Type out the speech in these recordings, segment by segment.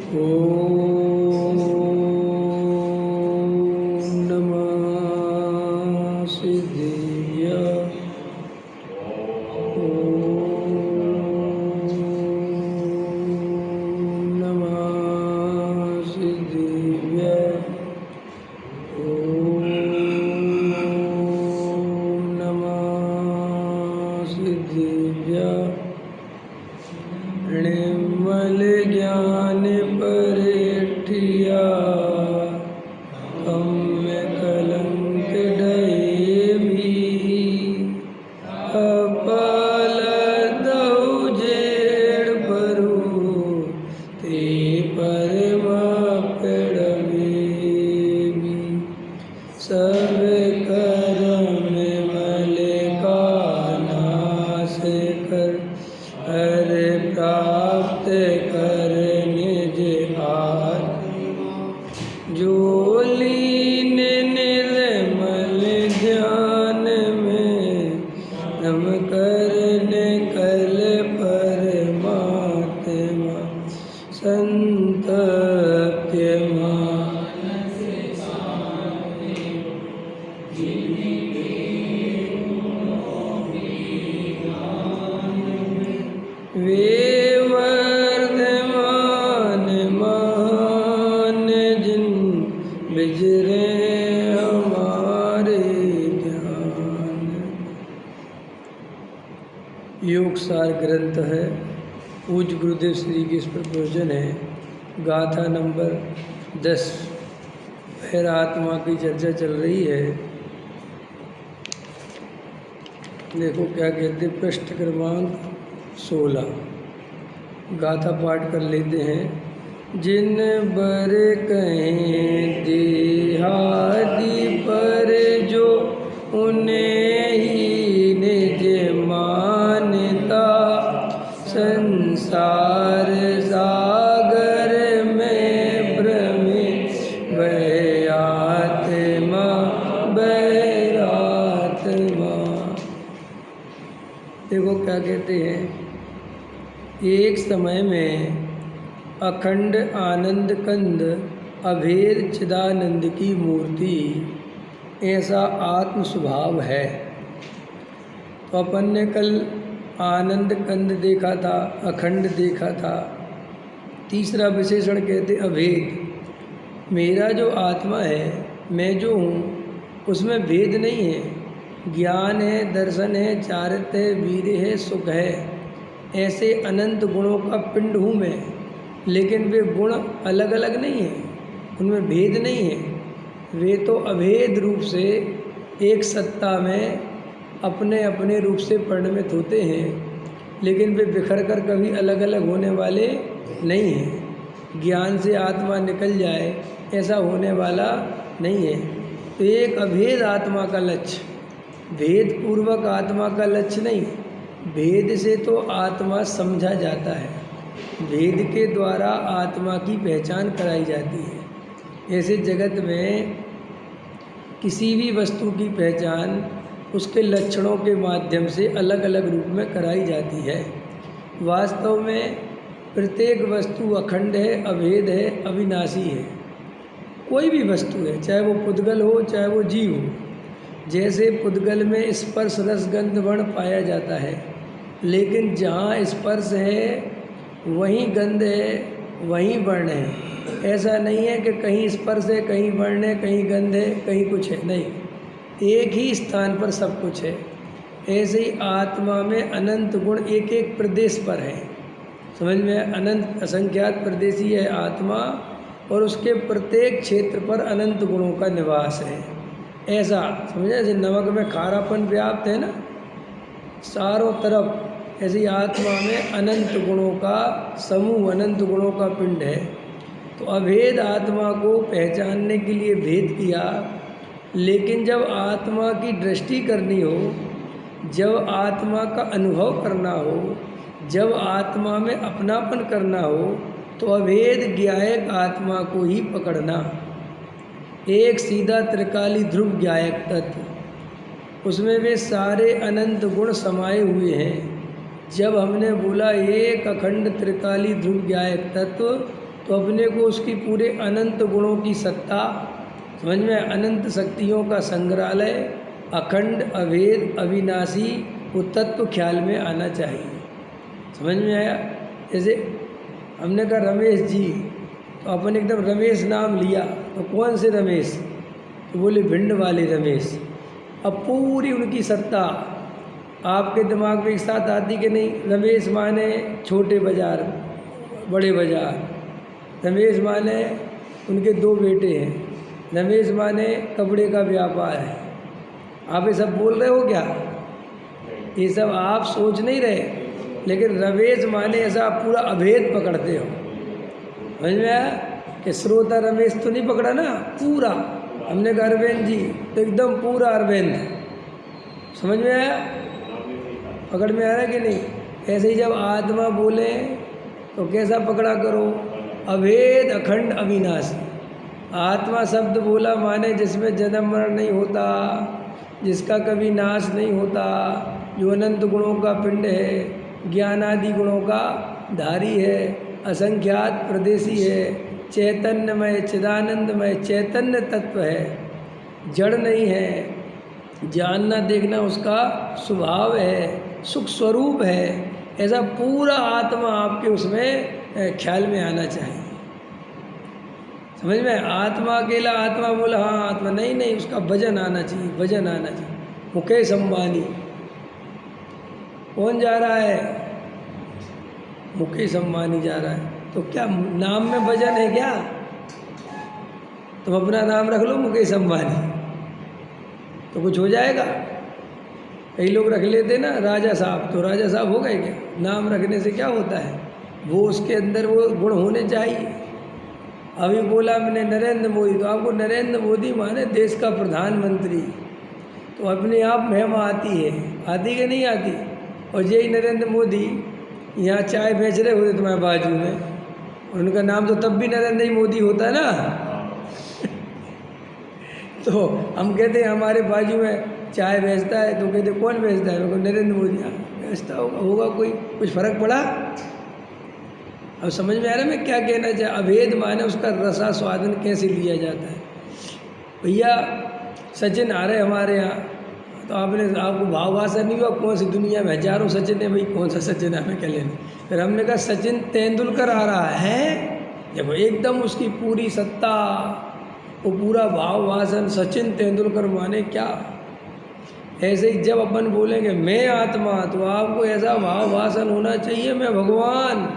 ओम नमः सिद्धिव्याय। ओम नमः सिद्धिव्याय। ओम नमः सिद्धिव्याय। निर्मल ज्ञान परेठिया कम्य कलंक डये भी अपाल दहु जेड़ बरु ते परमा पेड़वे भी सब कर्म मल का नाश कर हर प्राप्त कर निज आत्मा जो लीन निर्मल ध्यान में नम कर कल परमात्मा संतप्य वे वर्धमान मान जिन बिजरे हमारे ध्यान। योग सार ग्रंथ है, पूज्य गुरुदेव श्री के इस पर प्रवचन है। गाथा नंबर 10 फिर आत्मा की चर्चा चल रही है। देखो क्या कहते, पृष्ठ क्रमांक 16 गाथा पाठ कर लेते हैं। जिन बर कहें देहादि पर जो उन्हें ही निज मानता संसार सागर में भ्रमे बहयात्मा बहरात्मा। देखो क्या कहते हैं, एक समय में अखंड आनंद कंद अभेद चिदानंद की मूर्ति ऐसा आत्म स्वभाव है। तो अपन ने कल आनंद कंद देखा था, अखंड देखा था। तीसरा विशेषण कहते अभेद। मेरा जो आत्मा है, मैं जो हूँ, उसमें भेद नहीं है। ज्ञान है, दर्शन है, चारित्र्य है, वीर्य है, सुख है, ऐसे अनंत गुणों का पिंड हूँ मैं। लेकिन वे गुण अलग अलग नहीं हैं, उनमें भेद नहीं है। वे तो अभेद रूप से एक सत्ता में अपने अपने रूप से परिणमित होते हैं, लेकिन वे बिखर कर कभी अलग अलग होने वाले नहीं हैं। ज्ञान से आत्मा निकल जाए ऐसा होने वाला नहीं है। तो एक अभेद आत्मा का लक्ष्य, भेद पूर्वक आत्मा का लक्ष्य नहीं। भेद से तो आत्मा समझा जाता है, भेद के द्वारा आत्मा की पहचान कराई जाती है। ऐसे जगत में किसी भी वस्तु की पहचान उसके लक्षणों के माध्यम से अलग अलग रूप में कराई जाती है। वास्तव में प्रत्येक वस्तु अखंड है, अभेद है, अविनाशी है। कोई भी वस्तु है, चाहे वो पुद्गल हो चाहे वो जीव हो। जैसे पुद्गल में स्पर्श रस गंध वर्ण पाया जाता है, लेकिन जहाँ स्पर्श है वहीं गंध है, वहीं वर्ण है। ऐसा नहीं है कि कहीं स्पर्श है, कहीं वर्ण है, कहीं गंध है, कहीं कुछ है, नहीं। एक ही स्थान पर सब कुछ है। ऐसे ही आत्मा में अनंत गुण एक एक प्रदेश पर है। समझ में, अनंत असंख्यात प्रदेशी है आत्मा, और उसके प्रत्येक क्षेत्र पर अनंत गुणों का निवास है। ऐसा समझे, जैसे नमक में खारापन व्याप्त है ना चारों तरफ, ऐसी आत्मा में अनंत गुणों का समूह, अनंत गुणों का पिंड है। तो अभेद आत्मा को पहचानने के लिए भेद किया, लेकिन जब आत्मा की दृष्टि करनी हो, जब आत्मा का अनुभव करना हो, जब आत्मा में अपनापन करना हो, तो अभेद ज्ञायक आत्मा को ही पकड़ना। एक सीधा त्रिकाली ध्रुव ज्ञायक तत्व, उसमें वे सारे अनंत गुण समाये हुए हैं। जब हमने बोला एक अखंड त्रिकाली ध्रुव ज्ञायक तत्व, तो अपने को उसकी पूरे अनंत गुणों की सत्ता समझ में, अनंत शक्तियों का संग्रहालय, अखंड, अभेद, अविनाशी वो तत्व ख्याल में आना चाहिए। समझ में आया? जैसे हमने कहा रमेश जी, तो अपन एकदम रमेश नाम लिया, तो कौन से रमेश? तो बोले भिंड वाले रमेश। अब पूरी उनकी सत्ता आपके दिमाग में एक साथ आती कि नहीं? रमेश माने छोटे बाजार, बड़े बाजार, रमेश माने उनके 2 बेटे हैं, रमेश माने कपड़े का व्यापार है। आप ये सब बोल रहे हो क्या? ये सब आप सोच नहीं रहे, लेकिन रमेश माने ऐसा आप पूरा अभेद पकड़ते हो। समझ में आया कि श्रोता रमेश तो नहीं पकड़ा ना पूरा? हमने कहा अरविंद जी, तो एकदम पूरा अरविंद। समझ में आया? पकड़ में आ रहा है कि नहीं? ऐसे ही जब आत्मा बोले तो कैसा पकड़ा करो? अभेद, अखंड, अविनाशी। आत्मा शब्द बोला माने जिसमें जन्म मरण नहीं होता, जिसका कभी नाश नहीं होता, जो अनंत गुणों का पिंड है, ज्ञान आदि गुणों का धारी है, असंख्यात प्रदेशी है, चैतन्यमय, चिदानंदमय चैतन्य तत्व है, जड़ नहीं है, जानना देखना उसका स्वभाव है, सुख स्वरूप है। ऐसा पूरा आत्मा आपके उसमें ख्याल में आना चाहिए। समझ में? आत्मा अकेला आत्मा बोला, हाँ आत्मा, नहीं नहीं, उसका वजन आना चाहिए, वजन आना चाहिए। मुकेश अंबानी कौन जा रहा है? मुकेश अंबानी जा रहा है, तो क्या नाम में वजन है क्या? तुम अपना नाम रख लो मुकेश अंबानी, तो कुछ हो जाएगा। कई लोग रख लेते ना राजा साहब, तो राजा साहब हो गए क्या? नाम रखने से क्या होता है? वो उसके अंदर वो गुण होने चाहिए। अभी बोला मैंने नरेंद्र मोदी, तो आपको नरेंद्र मोदी माने देश का प्रधानमंत्री, तो अपने आप महिमा आती है, आती कि नहीं आती? और यही नरेंद्र मोदी यहाँ चाय बेच रहे होते तुम्हारे बाजू में, और उनका नाम तो तब भी नरेंद्र ही मोदी होता ना। तो हम कहते हैं हमारे बाजू में चाय बेचता है, तो कहते कौन बेचता है? नरेंद्र मोदी। बेचता होगा कोई, कुछ फर्क पड़ा? अब समझ में आ रहा है मैं क्या कहना चाह? अभेद माने उसका रसा स्वादन कैसे लिया जाता है। भैया सचिन आ रहे हमारे यहाँ, तो आपको भावभाषा नहीं हुआ? कौन सी दुनिया में हजारों सचिन है भाई, कौन सा सचिन है, हमें क्या लेना? फिर हमने कहा सचिन तेंदुलकर आ रहा है, देखो एकदम उसकी पूरी सत्ता, वो पूरा भावभाषण, सचिन तेंदुलकर माने क्या। ऐसे ही जब अपन बोलेंगे मैं आत्मा, तो आपको ऐसा भावभाषण होना चाहिए, मैं भगवान,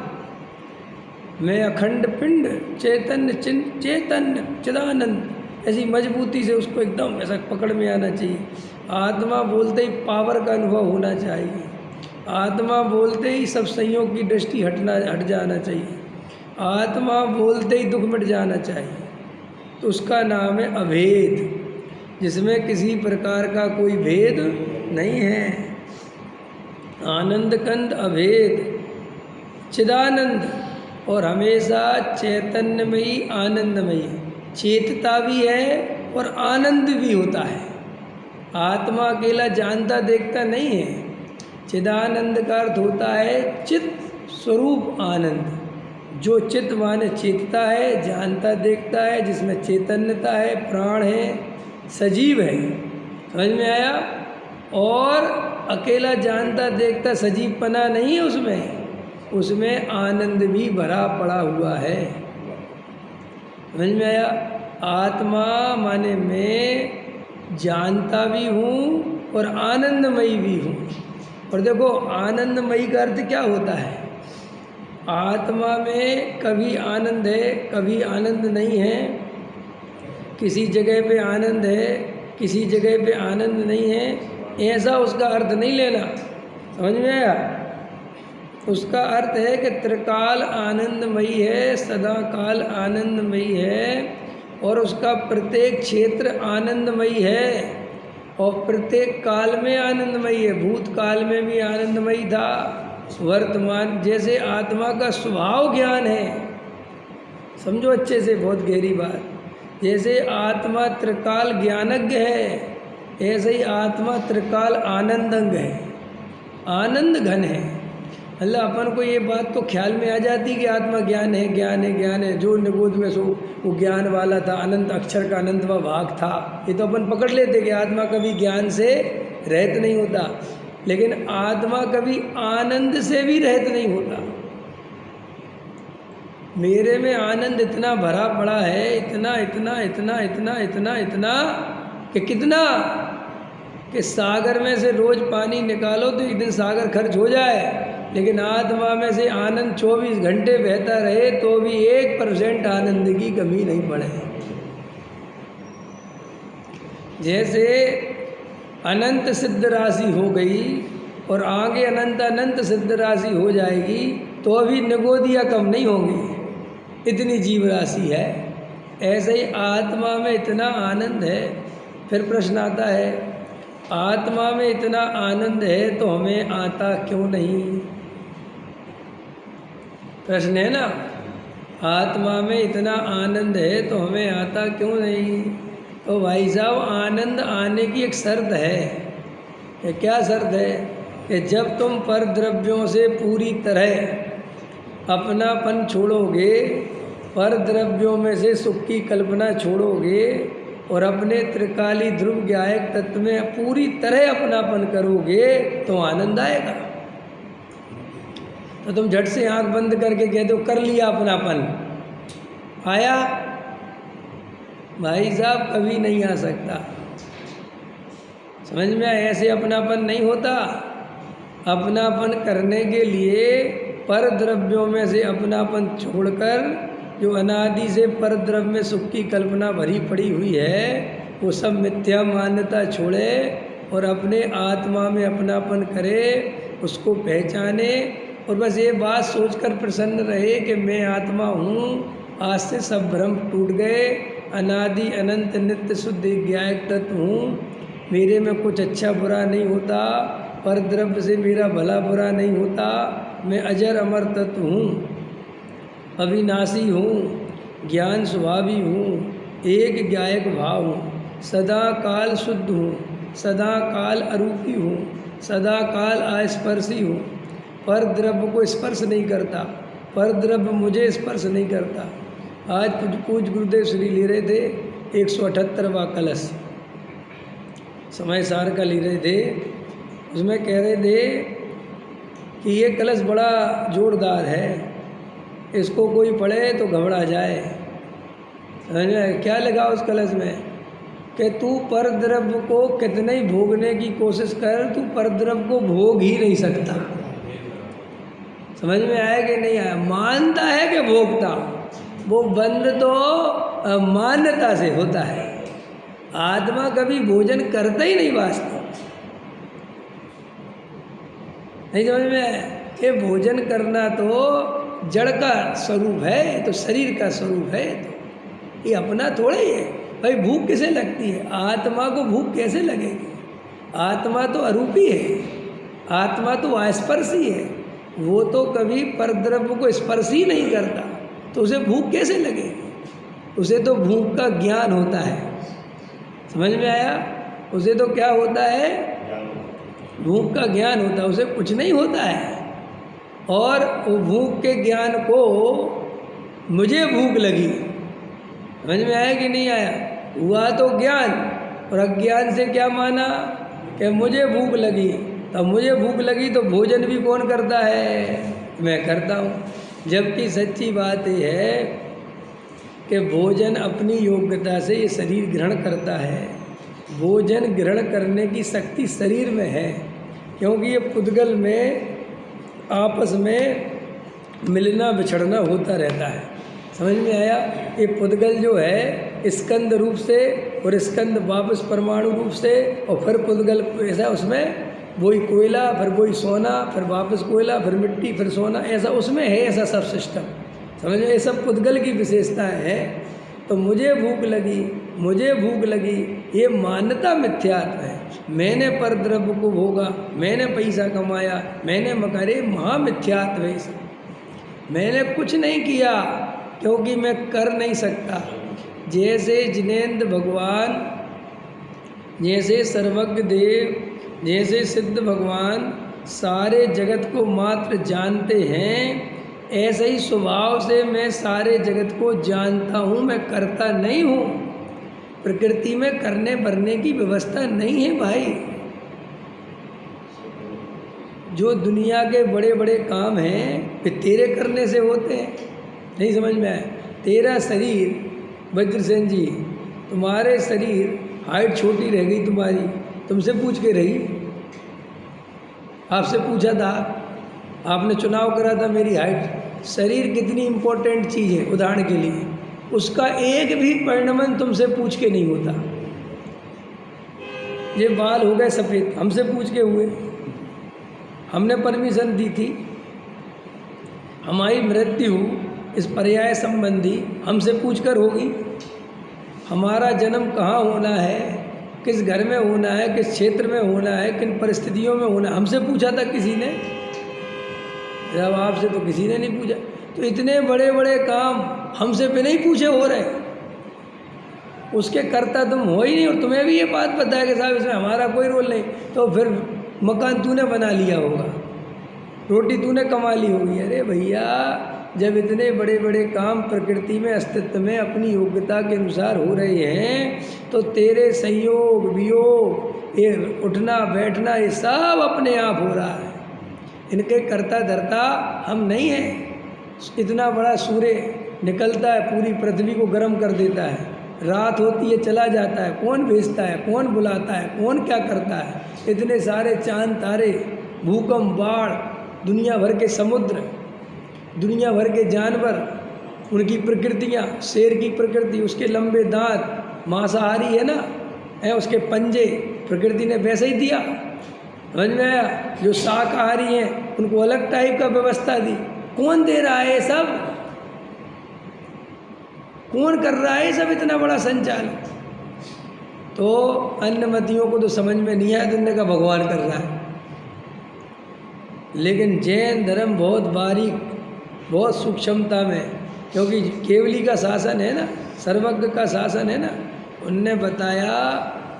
मैं अखंड पिंड, चैतन्य चैतन्य चिदानंद, ऐसी मजबूती से उसको एकदम ऐसा पकड़ में आना चाहिए। आत्मा बोलते ही पावर का अनुभव होना चाहिए। आत्मा बोलते ही सब संयोग की दृष्टि हट जाना चाहिए। आत्मा बोलते ही दुख मिट जाना चाहिए। तो उसका नाम है अभेद, जिसमें किसी प्रकार का कोई भेद नहीं है। आनंद कंद, अभेद, चिदानंद, और हमेशा चैतन्यमयी, आनंदमयी, चेतता भी है और आनंद भी होता है। आत्मा अकेला जानता देखता नहीं है। चिदानंद का अर्थ होता है चित स्वरूप आनंद, जो चित माने चेतता है, जानता देखता है, जिसमें चैतन्यता है, प्राण है, सजीव है। समझ में आया? और अकेला जानता देखता सजीवपना नहीं है उसमें आनंद भी भरा पड़ा हुआ है। समझ में आया? आत्मा माने मैं जानता भी हूँ और आनंदमयी भी हूँ। और देखो आनंदमयी का अर्थ क्या होता है? आत्मा में कभी आनंद है, कभी आनंद नहीं है, किसी जगह पे आनंद है, किसी जगह पे आनंद नहीं है, ऐसा उसका अर्थ नहीं लेना। समझ में आया? उसका अर्थ है कि त्रिकाल आनंदमयी है, सदा काल आनंदमयी है, और उसका प्रत्येक क्षेत्र आनंदमयी है, और प्रत्येक काल में आनंदमयी है। भूतकाल में भी आनंदमयी था, वर्तमान, जैसे आत्मा का स्वभाव ज्ञान है। समझो अच्छे से, बहुत गहरी बात। जैसे आत्मा त्रिकाल ज्ञानज्ञ है, ऐसे ही आत्मा त्रिकाल आनंदंग है, आनंद घन है। अल्लाह अपन को ये बात तो ख्याल में आ जाती कि आत्मा ज्ञान है, ज्ञान है, ज्ञान है। जो निगोद में सो वो ज्ञान वाला था, अनंत अक्षर का अनंतवा भाग था, ये तो अपन पकड़ लेते कि आत्मा कभी ज्ञान से रहित नहीं होता। लेकिन आत्मा कभी आनंद से भी रहित नहीं होता। मेरे में आनंद इतना भरा पड़ा है, इतना इतना इतना इतना इतना इतना कि कितना कि सागर में से रोज पानी निकालो तो एक दिन सागर खर्च हो जाए, लेकिन आत्मा में से आनंद 24 घंटे बहता रहे तो भी 1% आनंद की कमी नहीं पड़े। जैसे अनंत सिद्ध राशि हो गई और आगे अनंत अनंत सिद्ध राशि हो जाएगी तो अभी निगोदिया कम नहीं होंगी, इतनी जीव राशि है। ऐसे ही आत्मा में इतना आनंद है। फिर प्रश्न आता है, आत्मा में इतना आनंद है तो हमें आता क्यों नहीं? प्रश्न है ना, आत्मा में इतना आनंद है तो हमें आता क्यों नहीं? तो भाई साहब, आनंद आने की एक शर्त है। ये क्या शर्त है? कि जब तुम पर द्रव्यों से पूरी तरह अपनापन छोड़ोगे, पर द्रव्यों में से सुख की कल्पना छोड़ोगे और अपने त्रिकाली ध्रुव ज्ञायक तत्व में पूरी तरह अपनापन करोगे तो आनंद आएगा। तो तुम झट से आंख बंद करके कह दो कर लिया अपनापन, आया? भाई साहब कभी नहीं आ सकता। समझ में आया? ऐसे अपनापन नहीं होता। अपनापन करने के लिए पर द्रव्यों में से अपनापन छोड़कर जो अनादि से पर द्रव्य में सुख की कल्पना भरी पड़ी हुई है वो सब मिथ्या मान्यता छोड़े और अपने आत्मा में अपनापन करे, उसको पहचाने और बस ये बात सोचकर प्रसन्न रहे कि मैं आत्मा हूँ, आज से सब भ्रम टूट गए, अनादि अनंत नित्य शुद्ध ज्ञायक तत्व हूँ, मेरे में कुछ अच्छा बुरा नहीं होता, पर द्रव्य से मेरा भला बुरा नहीं होता, मैं अजर अमर तत्व हूँ, अविनाशी हूँ, ज्ञान स्वभावी हूँ, एक ज्ञायक भाव हूँ, सदा काल शुद्ध हूँ, सदा काल अरूपी हूँ, सदा काल अस्पर्शी हूँ, पर द्रव्य को स्पर्श नहीं करता, पर द्रव्य मुझे स्पर्श नहीं करता। आज पूज्य गुरुदेव श्री ले रहे थे 178वां कलश, समय सार का ले रहे थे। उसमें कह रहे थे कि ये कलश बड़ा जोरदार है, इसको कोई पढ़े तो घबरा जाए। क्या लगा उस कलश में कि तू पर द्रव्य को कितने ही भोगने की कोशिश कर, तू पर द्रव्य को भोग ही नहीं सकता। समझ में आया कि नहीं आया? मानता है कि भोगता, वो बंद तो मान्यता से होता है। आत्मा कभी भोजन करता ही नहीं वास्तव। नहीं समझ में आया? ये भोजन करना तो जड़ का स्वरूप है, तो शरीर का स्वरूप है, तो ये अपना थोड़ा ही है। भाई भूख किसे लगती है? आत्मा को भूख कैसे लगेगी? आत्मा तो अरूपी है, आत्मा तो अस्पर्शी है, वो तो कभी परद्रव्य को स्पर्श ही नहीं करता, तो उसे भूख कैसे लगेगी? उसे तो भूख का ज्ञान होता है। समझ में आया? उसे तो क्या होता है? भूख का ज्ञान होता है, उसे कुछ नहीं होता है। और वो भूख के ज्ञान को मुझे भूख लगी, समझ में आया कि नहीं आया? हुआ तो ज्ञान, और अज्ञान से क्या माना कि मुझे भूख लगी। तब मुझे भूख लगी तो भोजन भी कौन करता है? मैं करता हूँ। जबकि सच्ची बात यह है कि भोजन अपनी योग्यता से ये शरीर ग्रहण करता है। भोजन ग्रहण करने की शक्ति शरीर में है, क्योंकि ये पुद्गल में आपस में मिलना बिछड़ना होता रहता है। समझ में आया? ये पुद्गल जो है स्कंद रूप से, और स्कंद वापस परमाणु रूप से, और फिर पुद्गल ऐसा उसमें वही कोयला, फिर वही सोना, फिर वापस कोयला, फिर मिट्टी, फिर सोना, ऐसा उसमें है, ऐसा सब सिस्टम। समझ में? ये सब पुद्गल की विशेषताएं हैं। तो मुझे भूख लगी, मुझे भूख लगी, ये मान्यता मिथ्यात्व है। मैंने पर द्रव्य को भोगा, मैंने पैसा कमाया, मैंने मकारे, महामिथ्यात्व है। मैंने कुछ नहीं किया क्योंकि मैं कर नहीं सकता। जैसे जिनेंद्र भगवान, जैसे सर्वज्ञ देव, जैसे सिद्ध भगवान सारे जगत को मात्र जानते हैं, ऐसे ही स्वभाव से मैं सारे जगत को जानता हूँ, मैं करता नहीं हूँ। प्रकृति में करने भरने की व्यवस्था नहीं है भाई। जो दुनिया के बड़े बड़े काम हैं वे तेरे करने से होते हैं। नहीं समझ में आया? तेरा शरीर वज्रसेन जी, तुम्हारे शरीर हाइट छोटी रह गई तुम्हारी, तुमसे पूछ के रही, आपसे पूछा था, आपने चुनाव करा था मेरी हाइट। शरीर कितनी इम्पोर्टेंट चीज़ है, उदाहरण के लिए उसका एक भी परिणमन तुमसे पूछ के नहीं होता। ये बाल हो गए सफ़ेद, हमसे पूछ के हुए, हमने परमिशन दी थी। हमारी मृत्यु इस पर्याय संबंधी हमसे पूछकर होगी। हमारा जन्म कहाँ होना है, किस घर में होना है, किस क्षेत्र में होना है, किन परिस्थितियों में होना है, हमसे पूछा था किसी ने? जब आपसे तो किसी ने नहीं पूछा। तो इतने बड़े बड़े काम हमसे बिना ही पूछे हो रहे, उसके करता तुम हो ही नहीं। और तुम्हें भी ये बात पता है कि साहब इसमें हमारा कोई रोल नहीं। तो फिर मकान तूने बना लिया होगा, रोटी तूने कमा ली होगी। अरे भैया, जब इतने बड़े बड़े काम प्रकृति में अस्तित्व में अपनी योग्यता के अनुसार हो रहे हैं, तो तेरे संयोग वियोग, ये उठना बैठना, ये सब अपने आप हो रहा है। इनके करता धरता हम नहीं हैं। इतना बड़ा सूर्य निकलता है, पूरी पृथ्वी को गर्म कर देता है, रात होती है चला जाता है, कौन भेजता है, कौन बुलाता है, कौन क्या करता है? इतने सारे चांद तारे, भूकंप, बाढ़, दुनिया भर के समुद्र, दुनिया भर के जानवर, उनकी प्रकृतियाँ, शेर की प्रकृति, उसके लंबे दांत, मांसाहारी है ना, है उसके पंजे, प्रकृति ने वैसे ही दिया। समझ में आया? जो शाकाहारी हैं उनको अलग टाइप का व्यवस्था दी। कौन दे रहा है ये सब? कौन कर रहा है सब इतना बड़ा संचालन? तो अन्नमतियों को तो समझ में नहीं आया, दुनिया का भगवान कर रहा है। लेकिन जैन धर्म बहुत बारीक, बहुत सूक्ष्मता में, क्योंकि केवली का शासन है ना, सर्वज्ञ का शासन है ना, उनने बताया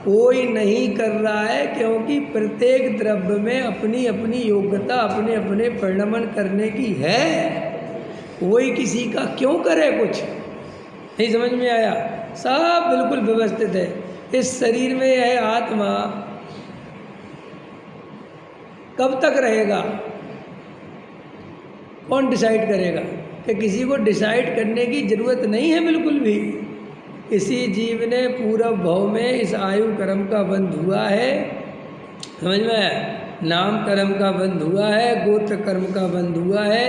कोई नहीं कर रहा है, क्योंकि प्रत्येक द्रव्य में अपनी अपनी योग्यता, अपने अपने परिणमन करने की है। कोई किसी का क्यों करे कुछ? नहीं समझ में आया? सब बिल्कुल व्यवस्थित है। इस शरीर में यह आत्मा कब तक रहेगा, कौन डिसाइड करेगा? कि किसी को डिसाइड करने की जरूरत नहीं है बिल्कुल भी। इसी जीव ने पूर्व भव में इस आयु कर्म का बंध हुआ है, समझ में आया? नाम कर्म का बंध हुआ है, गोत्र कर्म का बंध हुआ है,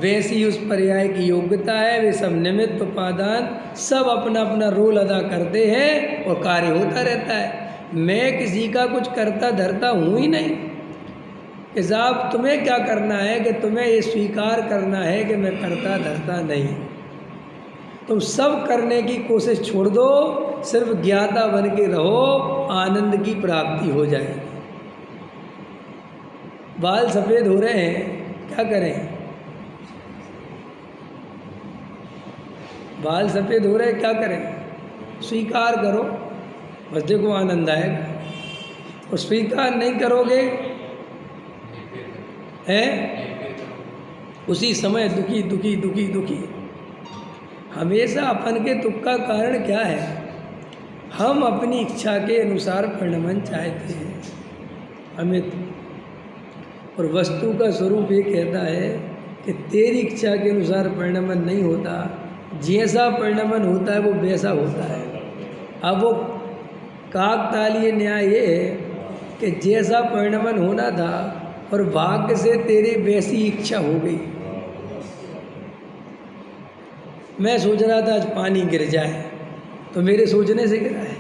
वैसी उस पर्याय की योग्यता है। वे सब निमित्त उपादान सब अपना अपना रोल अदा करते हैं और कार्य होता रहता है। मैं किसी का कुछ करता धरता हूँ ही नहीं। कि साहब तुम्हें क्या करना है, कि तुम्हें ये स्वीकार करना है कि मैं करता धरता नहीं। तुम सब करने की कोशिश छोड़ दो, सिर्फ ज्ञाता बन के रहो, आनंद की प्राप्ति हो जाएगी। बाल सफ़ेद हो रहे हैं, क्या करें? बाल सफ़ेद हो रहे हैं, क्या करें? स्वीकार करो, बस देखो आनंद आएगा। और स्वीकार नहीं करोगे हैं, उसी समय दुखी दुखी दुखी दुखी। हमेशा अपन के दुख का कारण क्या है? हम अपनी इच्छा के अनुसार परिणमन चाहते हैं, हमें। और वस्तु का स्वरूप ये कहता है कि तेरी इच्छा के अनुसार परिणमन नहीं होता, जैसा परिणमन होता है वो वैसा होता है। अब वो काकतालीय न्याय ये है कि जैसा परिणमन होना था और भाग्य से तेरी वैसी इच्छा हो गई। मैं सोच रहा था आज पानी गिर जाए, तो मेरे सोचने से गिरा है।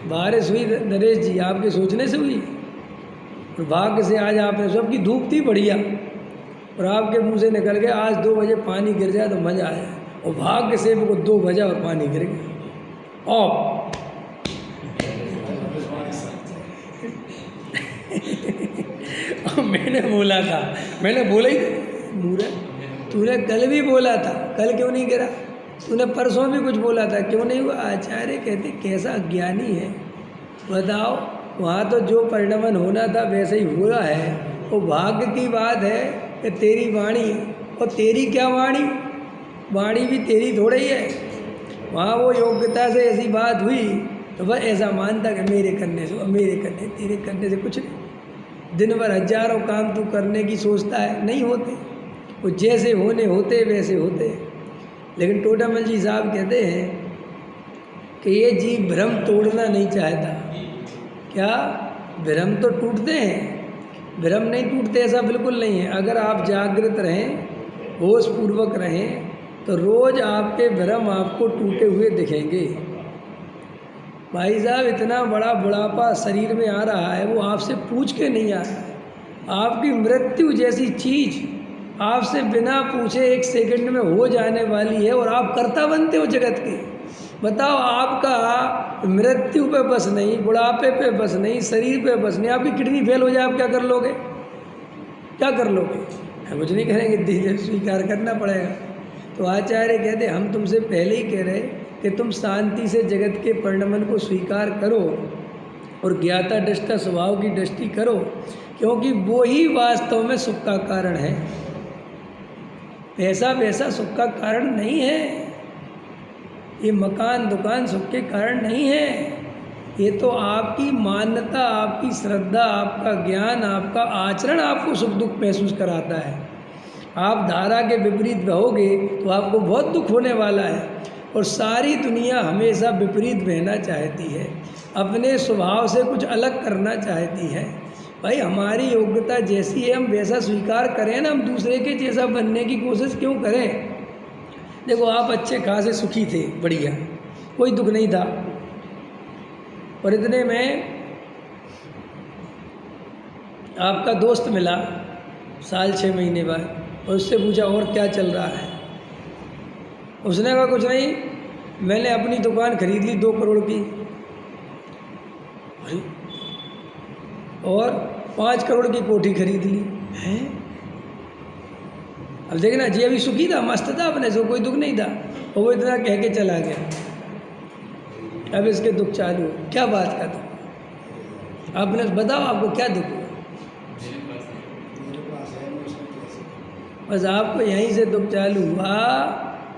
बारिश हुई नरेश जी, आपके सोचने से हुई। और भाग्य से आज आपने, सबकी धूप थी बढ़िया, और आपके मुंह से निकल गया आज 2 बजे पानी गिर जाए तो मज़ा आया। और भाग्य से मेरे को 2 बजा और पानी गिर गया। और मैंने बोला था, मैंने बोला ही मूर्ख, तूने कल भी बोला था, कल क्यों नहीं गिरा? तूने परसों भी कुछ बोला था, क्यों नहीं हुआ? आचार्य कहते कैसा ज्ञानी है बताओ, वहाँ तो जो परिणमन होना था वैसे ही हुआ है। वो भाग्य की बात है कि तेरी वाणी, और तेरी क्या वाणी, वाणी भी तेरी थोड़ी ही है। वहाँ वो योग्यता से ऐसी बात हुई तो वह ऐसा मानता कि मेरे करने से, मेरे करने, तेरे करने से कुछ नहीं। दिन भर हजारों काम तू करने की सोचता है, नहीं होते। वो जैसे होने होते वैसे होते। लेकिन टोडामल जी साहब कहते हैं कि ये जीव भ्रम तोड़ना नहीं चाहता। क्या भ्रम तो टूटते हैं, भ्रम नहीं टूटते ऐसा बिल्कुल नहीं है। अगर आप जागृत रहें, होश पूर्वक रहें, तो रोज़ आपके भ्रम आपको टूटे हुए दिखेंगे। भाई साहब, इतना बड़ा बुढ़ापा शरीर में आ रहा है, वो आपसे पूछ के नहीं आ रहा है। आपकी मृत्यु जैसी चीज़ आपसे बिना पूछे 1 सेकंड में हो जाने वाली है, और आप कर्ता बनते हो जगत के। बताओ, आपका मृत्यु पे बस नहीं, बुढ़ापे पे बस नहीं, शरीर पे बस नहीं, आपकी किडनी फेल हो जाए, आप क्या कर लोगे? क्या कर लोगे? कुछ नहीं करेंगे, धीरे स्वीकार करना पड़ेगा। तो आचार्य कहते हम तुमसे पहले ही कह रहे कि तुम शांति से जगत के परिणमन को स्वीकार करो और ज्ञाता दृष्टा स्वभाव की दृष्टि करो, क्योंकि वो ही वास्तव में सुख का कारण है। पैसा वैसा सुख का कारण नहीं है, ये मकान दुकान सुख के कारण नहीं है। ये तो आपकी मान्यता, आपकी श्रद्धा, आपका ज्ञान, आपका आचरण आपको सुख दुख महसूस कराता है। आप धारा के विपरीत बहोगे तो आपको बहुत दुख होने वाला है। और सारी दुनिया हमेशा विपरीत बहना चाहती है, अपने स्वभाव से कुछ अलग करना चाहती है। भाई, हमारी योग्यता जैसी है हम वैसा स्वीकार करें ना, हम दूसरे के जैसा बनने की कोशिश क्यों करें? देखो, आप अच्छे खासे सुखी थे, बढ़िया, कोई दुख नहीं था, और इतने में आपका दोस्त मिला साल 6 महीने बाद, और उससे पूछा और क्या चल रहा है? उसने कहा कुछ नहीं, मैंने अपनी दुकान खरीद ली 2 करोड़ की, और 5 करोड़ की कोठी खरीद ली है। अब देखना जी, अभी सुखी था, मस्त था, अपने से कोई दुख नहीं था, और वो इतना कह के चला गया। अब इसके दुख चालू, क्या बात का दुख? आपने बताओ, आपको क्या दुख हुआ? बस आपको यहीं से दुख चालू हुआ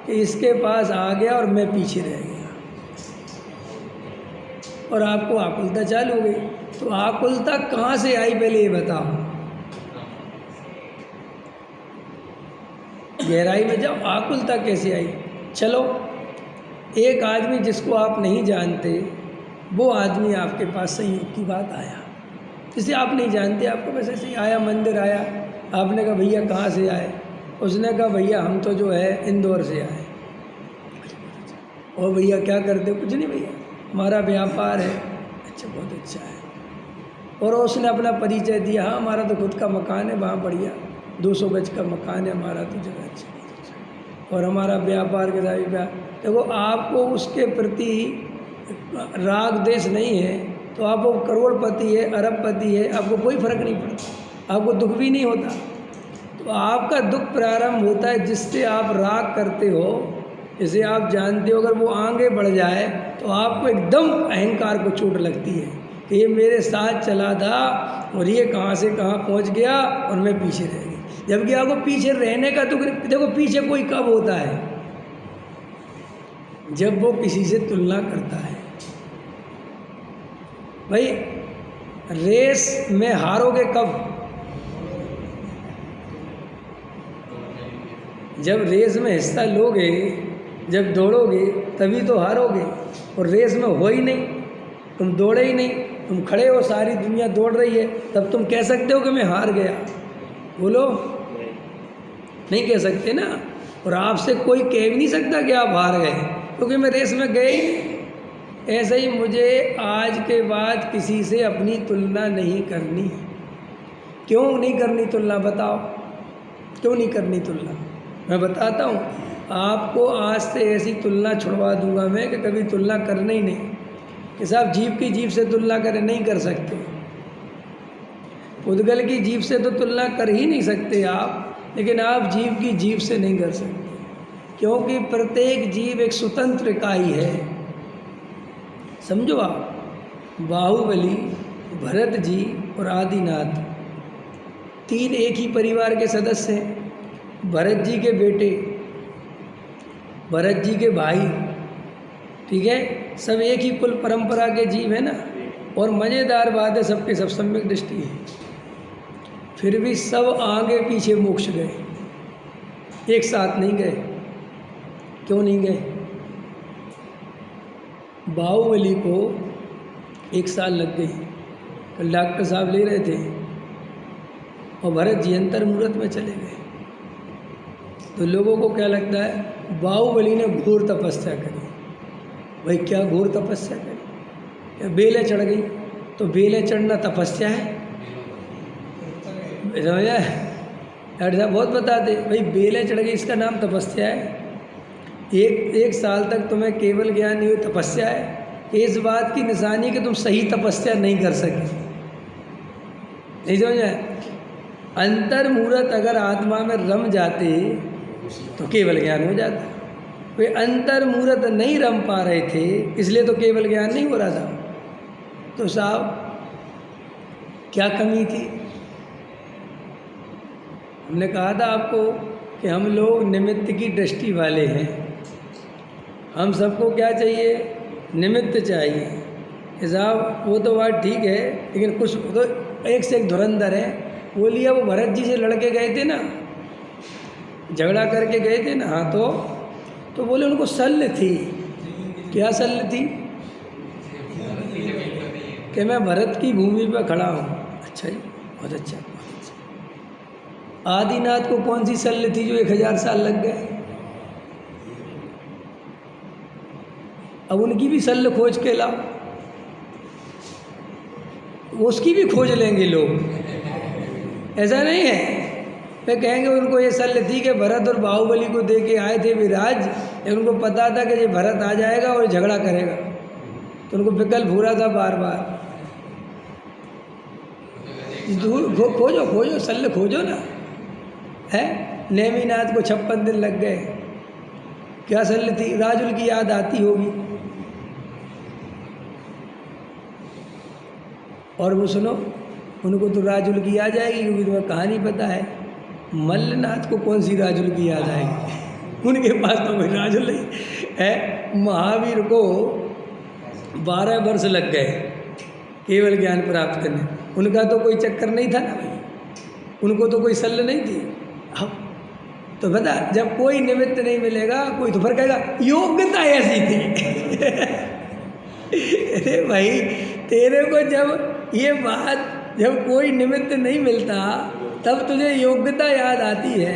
कि इसके पास आ गया और मैं पीछे रह गया, और आपको आकुलता चालू हो गई। तो आकुलता कहाँ से आई, पहले ये बताओ। गहराई में जाओ, आकुलता कैसे आई? चलो, एक आदमी जिसको आप नहीं जानते, वो आदमी आपके पास संयोग की बात आया, जिसे आप नहीं जानते, आपको बस ऐसे ही आया, मंदिर आया। आपने कहा भैया कहाँ से आए? उसने कहा भैया हम तो जो है इंदौर से आए। और भैया क्या करते हो? कुछ नहीं भैया, हमारा व्यापार है। अच्छा, बहुत अच्छा है। और उसने अपना परिचय दिया, हाँ हमारा तो खुद का मकान है, वहाँ बढ़िया 200 गज का मकान है हमारा, तो जगह अच्छी, और हमारा व्यापार के साथ व्यापार। देखो, आपको उसके प्रति राग देश नहीं है तो आप वो करोड़पति है, अरबपति है, आपको कोई फर्क नहीं पड़ता, आपको दुख भी नहीं होता। तो आपका दुख प्रारंभ होता है जिससे आप राग करते हो, जिसे आप जानते हो अगर वो आगे बढ़ जाए तो आपको एकदम अहंकार को चोट लगती है कि ये मेरे साथ चला था और ये कहाँ से कहाँ पहुँच गया और मैं पीछे रह गई। जबकि आपको पीछे रहने का दुख, देखो पीछे कोई कब होता है? जब वो किसी से तुलना करता है। भाई, रेस में हारोगे कब? जब रेस में हिस्सा लोगे, जब दौड़ोगे, तभी तो हारोगे। और रेस में हो ही नहीं, तुम दौड़े ही नहीं, तुम खड़े हो, सारी दुनिया दौड़ रही है, तब तुम कह सकते हो कि मैं हार गया? बोलो, नहीं कह सकते ना। और आपसे कोई कह भी नहीं सकता कि आप हार गए, क्योंकि मैं रेस में गए ही नहीं। ऐसे ही मुझे आज के बाद किसी से अपनी तुलना नहीं करनी। क्यों नहीं करनी तुलना? बताओ, क्यों नहीं करनी तुलना? मैं बताता हूँ आपको। आज से ऐसी तुलना छुड़वा दूंगा मैं कि कभी तुलना करना ही नहीं। कि साहब जीभ की जीभ से तुलना करें, नहीं कर सकते। उद्गल की जीभ से तो तुलना कर ही नहीं सकते आप, लेकिन आप जीभ की जीभ से नहीं कर सकते, क्योंकि प्रत्येक जीव एक स्वतंत्र इकाई है। समझो आप, बाहुबली भरत जी और आदिनाथ तीन एक ही परिवार के सदस्य हैं। भरत जी के बेटे, भरत जी के भाई, ठीक है, सब एक ही कुल परंपरा के जीव है ना। और मज़ेदार बात है, सबके सब सम्यक दृष्टि है, फिर भी सब आगे पीछे मोक्ष गए, एक साथ नहीं गए। क्यों नहीं गए? बाहुबली को 1 साल लग गई, कल डॉक्टर साहब ले रहे थे, और भरत जी अंतर मुहूर्त में चले गए। तो लोगों को क्या लगता है, बाहुबली ने घोर तपस्या करी। भाई क्या घोर तपस्या करी? क्या बेलें चढ़ गई? तो बेलें चढ़ना तपस्या है? समझा? डॉक्टर साहब बहुत बताते, भाई बेलें चढ़ गई इसका नाम तपस्या है? एक साल तक तुम्हें केवल ज्ञान नहीं हुई, तपस्या है? इस बात की निशानी कि तुम सही तपस्या नहीं कर सके। नहीं समझा? अंतर मुहूर्त अगर आत्मा में रम जाते तो केवल ज्ञान हो जाता। वे अंतर मुहूर्त नहीं रम पा रहे थे, इसलिए तो केवल ज्ञान नहीं हो रहा था। तो साहब क्या कमी थी? हमने कहा था आपको कि हम लोग निमित्त की दृष्टि वाले हैं। हम सबको क्या चाहिए? निमित्त चाहिए। साहब वो तो बात ठीक है, लेकिन कुछ तो एक से एक धुरंधर है। वो लिया, वो भरत जी से लड़के गए थे ना, झगड़ा करके गए थे ना। हाँ, तो बोले उनको शल्य थी। क्या शल्य थी? कि मैं भरत की भूमि पर खड़ा हूँ। अच्छा जी, बहुत अच्छा, बहुत अच्छा। आदिनाथ को कौन सी शल्य थी जो 1000 साल लग गए? अब उनकी भी शल्य खोज के लाओ, उसकी भी खोज लेंगे लोग। ऐसा नहीं है, वे कहेंगे उनको ये शल्य थी कि भरत और बाहुबली को दे के आए थे विराज, लेकिन उनको पता था कि ये भरत आ जाएगा और झगड़ा करेगा, तो उनको विकल्प हो रहा था बार बार। खोजो खोजो, शल्य खोजो ना, है? नेमिनाथ को 56 दिन लग गए। क्या शल्य थी? राजुल की याद आती होगी। और वो सुनो, उनको तो राजुल की आ जाएगी, क्योंकि तुम्हें कहानी पता है। मल्लनाथ को कौन सी राजुल की याद आएगी? उनके पास तो कोई राजुल नहीं है। महावीर को 12 वर्ष लग गए केवल ज्ञान प्राप्त करने। उनका तो कोई चक्कर नहीं था ना भाई, उनको तो कोई शल्य नहीं थी। अब तो बता, जब कोई निमित्त नहीं मिलेगा, कोई तो फिर कहेगा योग्यता ऐसी थी। अरे भाई, तेरे को जब ये बात, जब कोई निमित्त नहीं मिलता तब तुझे योग्यता याद आती है।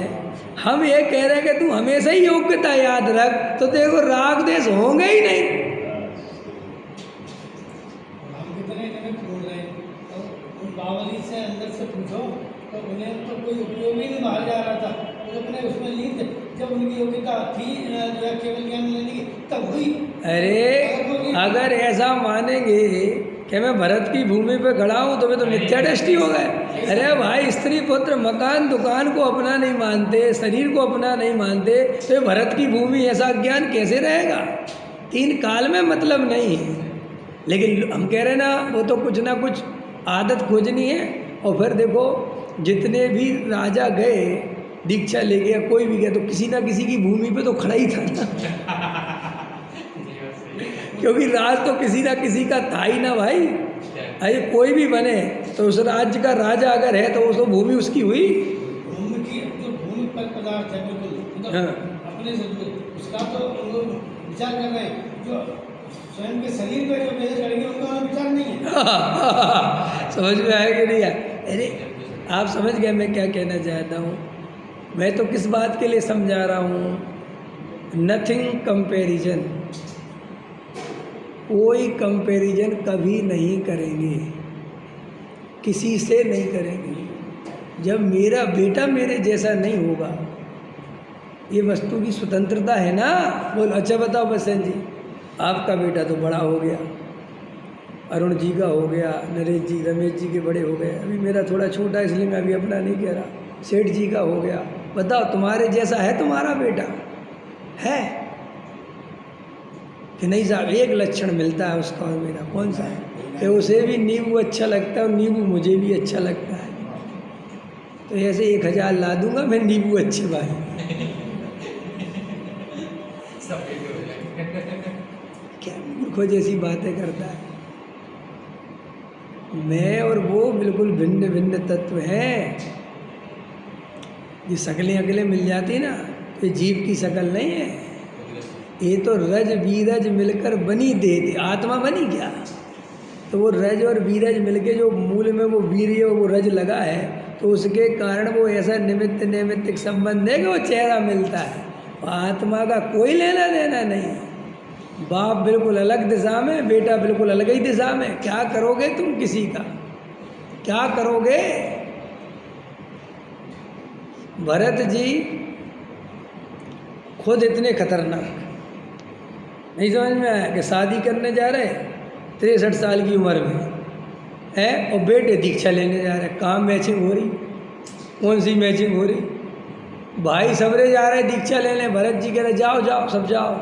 हम ये कह रहे हैं कि तू हमेशा ही योग्यता याद रख, तो तेरे को राग देश होंगे ही नहीं। हम कितने निमित्त बोल रहे हैं, तो उन बावली से अंदर से पूछो तो उन्हें तो कोई उपयोग ही नहीं बाहर जा रहा था, वो अपने उसमें लीन थे। जब उनकी योग्यता थी या केवल ज्ञान लेने की, तब हुई। अरे अगर ऐसा मानेंगे कि मैं भरत की भूमि पे खड़ा हूँ तो मैं तो मिथ्या दृष्टि हो गए। अरे भाई, स्त्री पुत्र मकान दुकान को अपना नहीं मानते, शरीर को अपना नहीं मानते, तो ये भरत की भूमि ऐसा ज्ञान कैसे रहेगा? 3 काल में मतलब नहीं है। लेकिन हम कह रहे ना, वो तो कुछ ना कुछ आदत खोजनी है। और फिर देखो, जितने भी राजा गए दीक्षा ले गया, कोई भी गया, तो किसी ना किसी की भूमि पे तो खड़ा ही था ना। क्योंकि राज तो किसी ना किसी का था ही ना भाई। अरे कोई भी बने तो उस राज्य का राजा अगर है तो उसको भूमि उसकी हुई। भूमि की जो भूमि पर पदार्थ है, बिल्कुल अपने से उसका तो लोग विचार कर रहे हैं। जो स्वयं के शरीर पर जो बेले चढ़ेंगे उनका विचार नहीं है। समझ में आया कि नहीं आया? अरे आप समझ गए मैं क्या कहना चाहता हूँ? मैं तो किस बात के लिए समझा रहा हूँ? Nothing comparison. कोई कंपैरिजन कभी नहीं करेंगे, किसी से नहीं करेंगे। जब मेरा बेटा मेरे जैसा नहीं होगा, ये वस्तु की स्वतंत्रता है ना। बोल, अच्छा बताओ बसंत जी, आपका बेटा तो बड़ा हो गया, अरुण जी का हो गया, नरेश जी रमेश जी के बड़े हो गए, अभी मेरा थोड़ा छोटा, इसलिए मैं अभी अपना नहीं कह रहा। सेठ जी का हो गया। बताओ, तुम्हारे जैसा है तुम्हारा बेटा? है? कि नहीं साहब एक लक्षण मिलता है उसका और मेरा, कौन सा है? कि उसे भी नींबू अच्छा लगता है और नींबू मुझे भी अच्छा लगता है। तो ऐसे 1000 ला दूंगा मैं नींबू अच्छे भाई। क्या मूर्खों जैसी बातें करता है। मैं और वो बिल्कुल भिन्न भिन्न तत्व हैं। ये शक्लें अगले मिल जाती ना, तो ये जीव की शक्ल नहीं है, ये तो रज बीरज मिलकर बनी देती आत्मा बनी क्या। तो वो रज और बीरज मिलके जो मूल में वो वीर्य वो रज लगा है, तो उसके कारण वो ऐसा निमित्त नैमित्तिक संबंध है कि वो चेहरा मिलता है। आत्मा का कोई लेना देना नहीं है। बाप बिल्कुल अलग दिशा में, बेटा बिल्कुल अलग ही दिशा में। क्या करोगे तुम किसी का, क्या करोगे? भरत जी खुद इतने खतरनाक, नहीं समझ में आया कि शादी करने जा रहे 63 साल की उम्र में है, और बेटे दीक्षा लेने जा रहे। कहाँ मैचिंग हो रही, कौन सी मैचिंग हो रही? भाई सबरे जा रहे दीक्षा लेने, भरत जी कह रहे जाओ जाओ सब जाओ।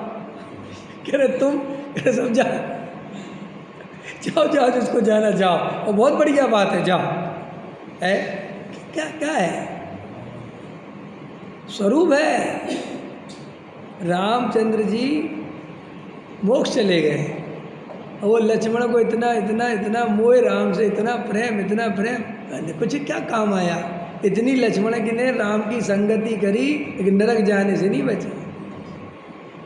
कह रहे तुम, कह रहे सब जाओ, जाओ जाओ जिसको जाना जाओ, और बहुत बढ़िया बात है जाओ। है क्या क्या है? स्वरूप है। रामचंद्र जी मोक्ष चले गए, और वो लक्ष्मण को इतना इतना इतना मोह, राम से इतना प्रेम इतना प्रेम, कुछ क्या काम आया। इतनी लक्ष्मण की ने राम की संगति करी, लेकिन नरक जाने से नहीं बचे।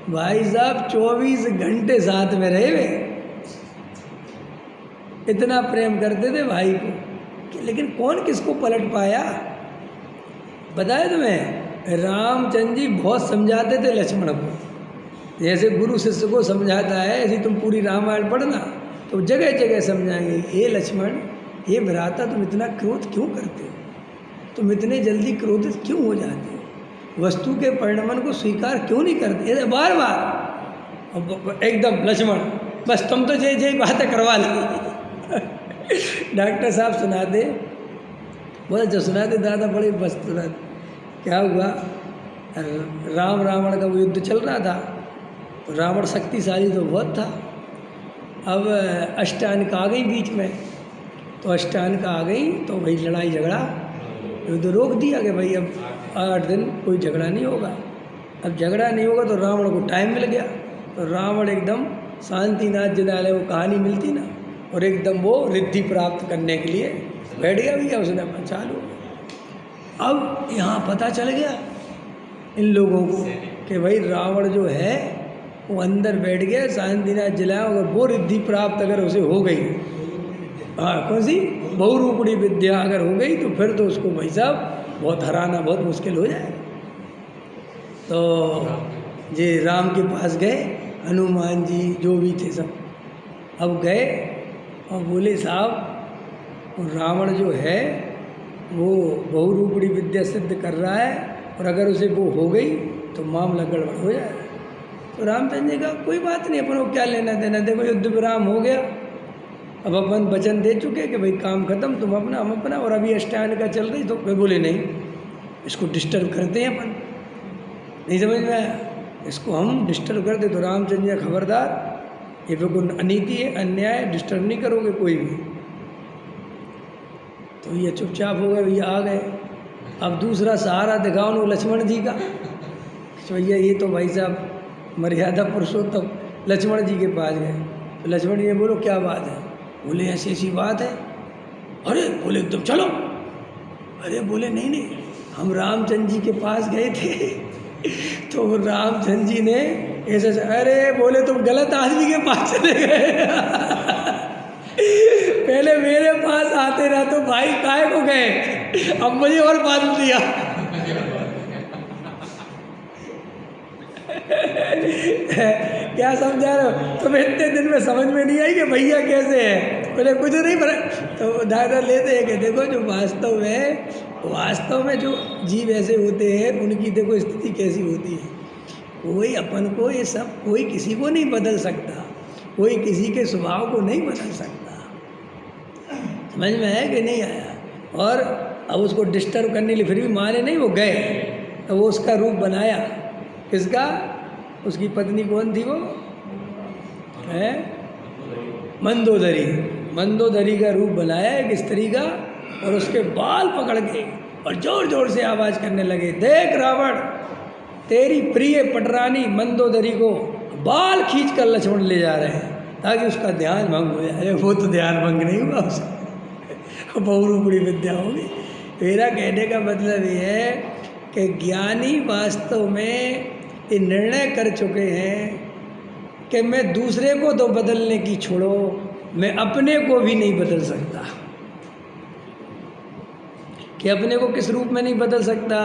भाई साहब 24 घंटे साथ में रहे वे, इतना प्रेम करते थे भाई को, लेकिन कौन किसको पलट पाया? बताया तुम्हें? रामचंद्र जी बहुत समझाते थे लक्ष्मण को, जैसे गुरु शिष्य को समझाता है ऐसे तुम पूरी रामायण पढ़ना तो जगह जगह समझाएंगे। हे लक्ष्मण, हे भ्राता, तुम इतना क्रोध क्यों करते हो? तुम इतने जल्दी क्रोधित क्यों हो जाते हो? वस्तु के परिणाम को स्वीकार क्यों नहीं करते? ऐसे बार बार एकदम लक्ष्मण, बस तुम तो जे बातें करवा ली। डॉक्टर साहब सुनाते, बोले जो सुनाते दादा बड़े बस सुनाते। क्या हुआ? राम रावण का वो युद्ध चल रहा था, तो रावण शक्तिशाली तो बहुत था। अब अष्टानिका आ गई बीच में, तो अष्टानिका आ गई तो भाई लड़ाई झगड़ा, युद्ध रोक दिया कि भाई अब 8 दिन कोई झगड़ा नहीं होगा। अब झगड़ा नहीं होगा तो रावण को टाइम मिल गया, तो रावण एकदम शांतिनाथ जिनालय वो कहानी मिलती ना, और एकदम वो रिद्धि प्राप्त करने के लिए बैठ गया भैया, उसने अपना चालू। अब यहाँ पता चल गया इन लोगों को कि भाई रावण जो है वो अंदर बैठ गया शांतिनाथ जिलाया, अगर वो रिद्धि प्राप्त अगर उसे हो गई, हाँ कौन सी बहुरूपणी विद्या अगर हो गई, तो फिर तो उसको भाई साहब बहुत हराना बहुत मुश्किल हो जाएगा। तो जी राम के पास गए, हनुमान जी जो भी थे सब, अब गए और बोले साहब रावण जो है वो बहुरूपणी विद्या सिद्ध कर रहा है, और अगर उसे वो हो गई तो मामला गड़बड़ हो जाएगा। तो रामचंद्र जी का कोई बात नहीं, अपन को क्या लेना देना, देखो युद्ध विराम हो गया, अब अपन वचन दे चुके कि भाई काम खत्म, तुम अपना हम अपना, और अभी अष्टांग का चल रही। तो वे बोले नहीं, इसको डिस्टर्ब करते हैं अपन, नहीं समझ में आया, इसको हम डिस्टर्ब करते। तो रामचंद्र जी खबरदार, ये बिल्कुल अनीति है, अन्याय, डिस्टर्ब नहीं करोगे कोई भी। तो ये चुपचाप हो गए, भैया आ गए। अब दूसरा सहारा दिखाओ उनको लक्ष्मण जी का, तो भैया ये तो भाई साहब मर्यादा पुरुषोत्तम लक्ष्मण जी के पास गए। तो लक्ष्मण जी ने बोलो क्या बात है? बोले ऐसी ऐसी बात है। अरे बोले तुम चलो। अरे बोले नहीं नहीं, हम रामचंद्र जी के पास गए थे। तो रामचंद्र जी ने ऐसे, अरे बोले तुम गलत आदमी के पास चले गए। पहले मेरे पास आते ना तो भाई काहे को गए, अब मुझे और बांध दिया। क्या समझा रहे हो? तुम्हें इतने दिन में समझ में नहीं आई कि भैया कैसे है? बोले कुछ नहीं पर। तो दादा लेते हैं कि देखो जो वास्तव में जो जीव ऐसे होते हैं उनकी देखो स्थिति कैसी होती है। कोई अपन को ये सब, कोई किसी को नहीं बदल सकता, कोई किसी के स्वभाव को नहीं बदल सकता। समझ में आया कि नहीं आया? और अब उसको डिस्टर्ब करने के लिए फिर भी माने नहीं, वो गए, तो वो उसका रूप बनाया। किसका? उसकी पत्नी कौन थी वो? है मंदोदरी। मंदोदरी का रूप बनाया एक स्त्री का, और उसके बाल पकड़ के और जोर जोर से आवाज़ करने लगे, देख रावण, तेरी प्रिय पटरानी मंदोदरी को बाल खींच कर लक्ष्मण ले जा रहे हैं ताकि उसका ध्यान भंग हो जाए। वो तो ध्यान भंग नहीं हुआ, उसका बहुरूपी विद्या होगी। मेरा कहने का मतलब ये है कि ज्ञानी वास्तव में ये निर्णय कर चुके हैं कि मैं दूसरे को तो बदलने की छोड़ो, मैं अपने को भी नहीं बदल सकता। कि अपने को किस रूप में नहीं बदल सकता?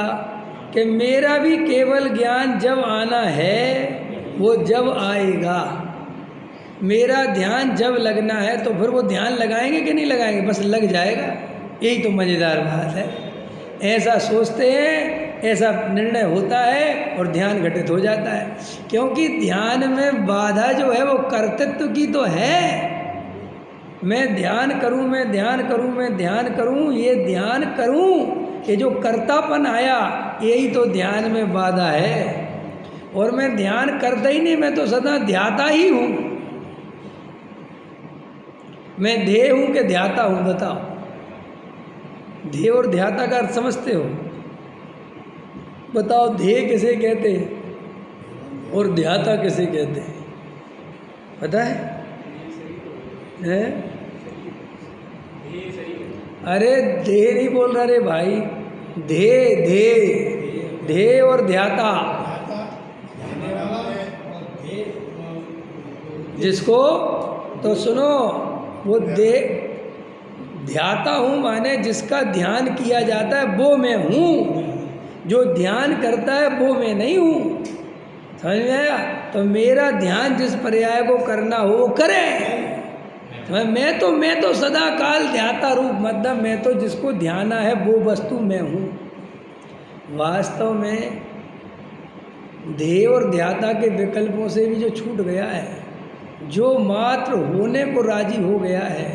कि मेरा भी केवल ज्ञान जब आना है वो जब आएगा, मेरा ध्यान जब लगना है तो फिर वो ध्यान लगाएंगे कि नहीं लगाएंगे, बस लग जाएगा। यही तो मज़ेदार बात है। ऐसा सोचते हैं, ऐसा निर्णय होता है और ध्यान घटित हो जाता है। क्योंकि ध्यान में बाधा जो है वो कर्तृत्व की तो है। मैं ध्यान करूं, मैं ध्यान करूं, मैं ध्यान करूं, ये ध्यान करूं, ये जो कर्तापन आया यही तो ध्यान में बाधा है। और मैं ध्यान करता ही नहीं, मैं तो सदा ध्याता ही हूँ। मैं ध्येय हूँ कि ध्याता हूँ? बताओ। ध्येय और ध्याता का अर्थ समझते हो? बताओ, ध्येय किसे कहते हैं और ध्याता किसे कहते हैं? पता है? हैं? अरे ध्येय नहीं बोल रहा रे भाई, ध्येय ध्येय ध्येय और ध्याता। जिसको तो सुनो, वो ध्याता हूँ माने जिसका ध्यान किया जाता है वो मैं हूँ, जो ध्यान करता है वो मैं नहीं हूँ। समझ में आया? तो मेरा ध्यान जिस पर्याय को करना हो वो करे। मैं तो सदा काल ध्याता रूप, मतलब मैं तो जिसको ध्याना है वो वस्तु मैं हूँ। वास्तव में ध्येय और ध्याता के विकल्पों से भी जो छूट गया है, जो मात्र होने को राजी हो गया है,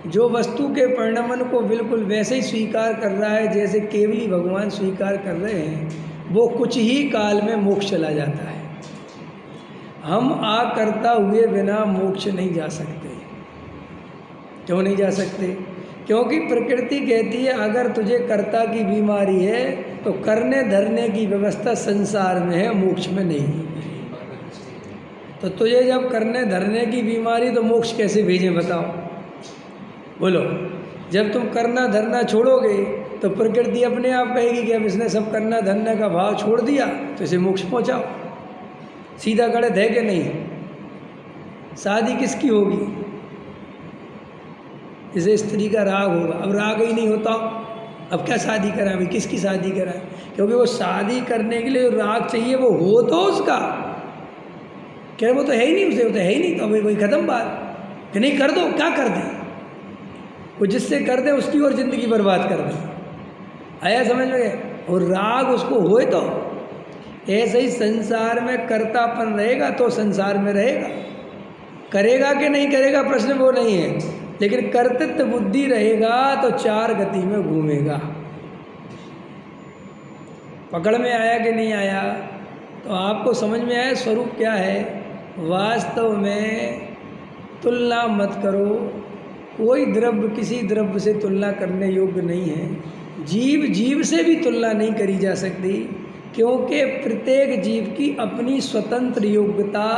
जो वस्तु के परिणमन को बिल्कुल वैसे ही स्वीकार कर रहा है जैसे केवली भगवान स्वीकार कर रहे हैं, वो कुछ ही काल में मोक्ष चला जाता है। हम करता हुए बिना मोक्ष नहीं जा सकते। क्यों नहीं जा सकते? क्योंकि प्रकृति कहती है अगर तुझे कर्ता की बीमारी है तो करने धरने की व्यवस्था संसार में है, मोक्ष में नहीं। तो तुझे जब करने धरने की बीमारी तो मोक्ष कैसे भेजें बताओ? बोलो। जब तुम करना धरना छोड़ोगे तो प्रकृति अपने आप कहेगी कि अब इसने सब करना धरने का भाव छोड़ दिया तो इसे मोक्ष पहुंचाओ। सीधा गलत है कि नहीं? शादी किसकी होगी? इसे स्त्री का राग होगा। अब राग ही नहीं होता, अब क्या शादी कराएं? अभी किसकी शादी कराएं? क्योंकि वो शादी करने के लिए राग चाहिए, वो हो तो उसका, क्या वो तो है ही नहीं, उसे तो है ही नहीं, तो वही खत्म बात कि नहीं कर दो। क्या कर दें? वो जिससे कर दे उसकी और ज़िंदगी बर्बाद कर दें। आया समझ में गए? और राग उसको होए तो ऐसे ही संसार में कर्तापन रहेगा तो संसार में रहेगा। करेगा कि नहीं करेगा प्रश्न वो नहीं है, लेकिन कर्तृत्व बुद्धि रहेगा तो चार गति में घूमेगा। पकड़ में आया कि नहीं आया? तो आपको समझ में आया स्वरूप क्या है? वास्तव में तुलना मत करो। कोई द्रव्य किसी द्रव्य से तुलना करने योग्य नहीं है। जीव जीव से भी तुलना नहीं करी जा सकती, क्योंकि प्रत्येक जीव की अपनी स्वतंत्र योग्यता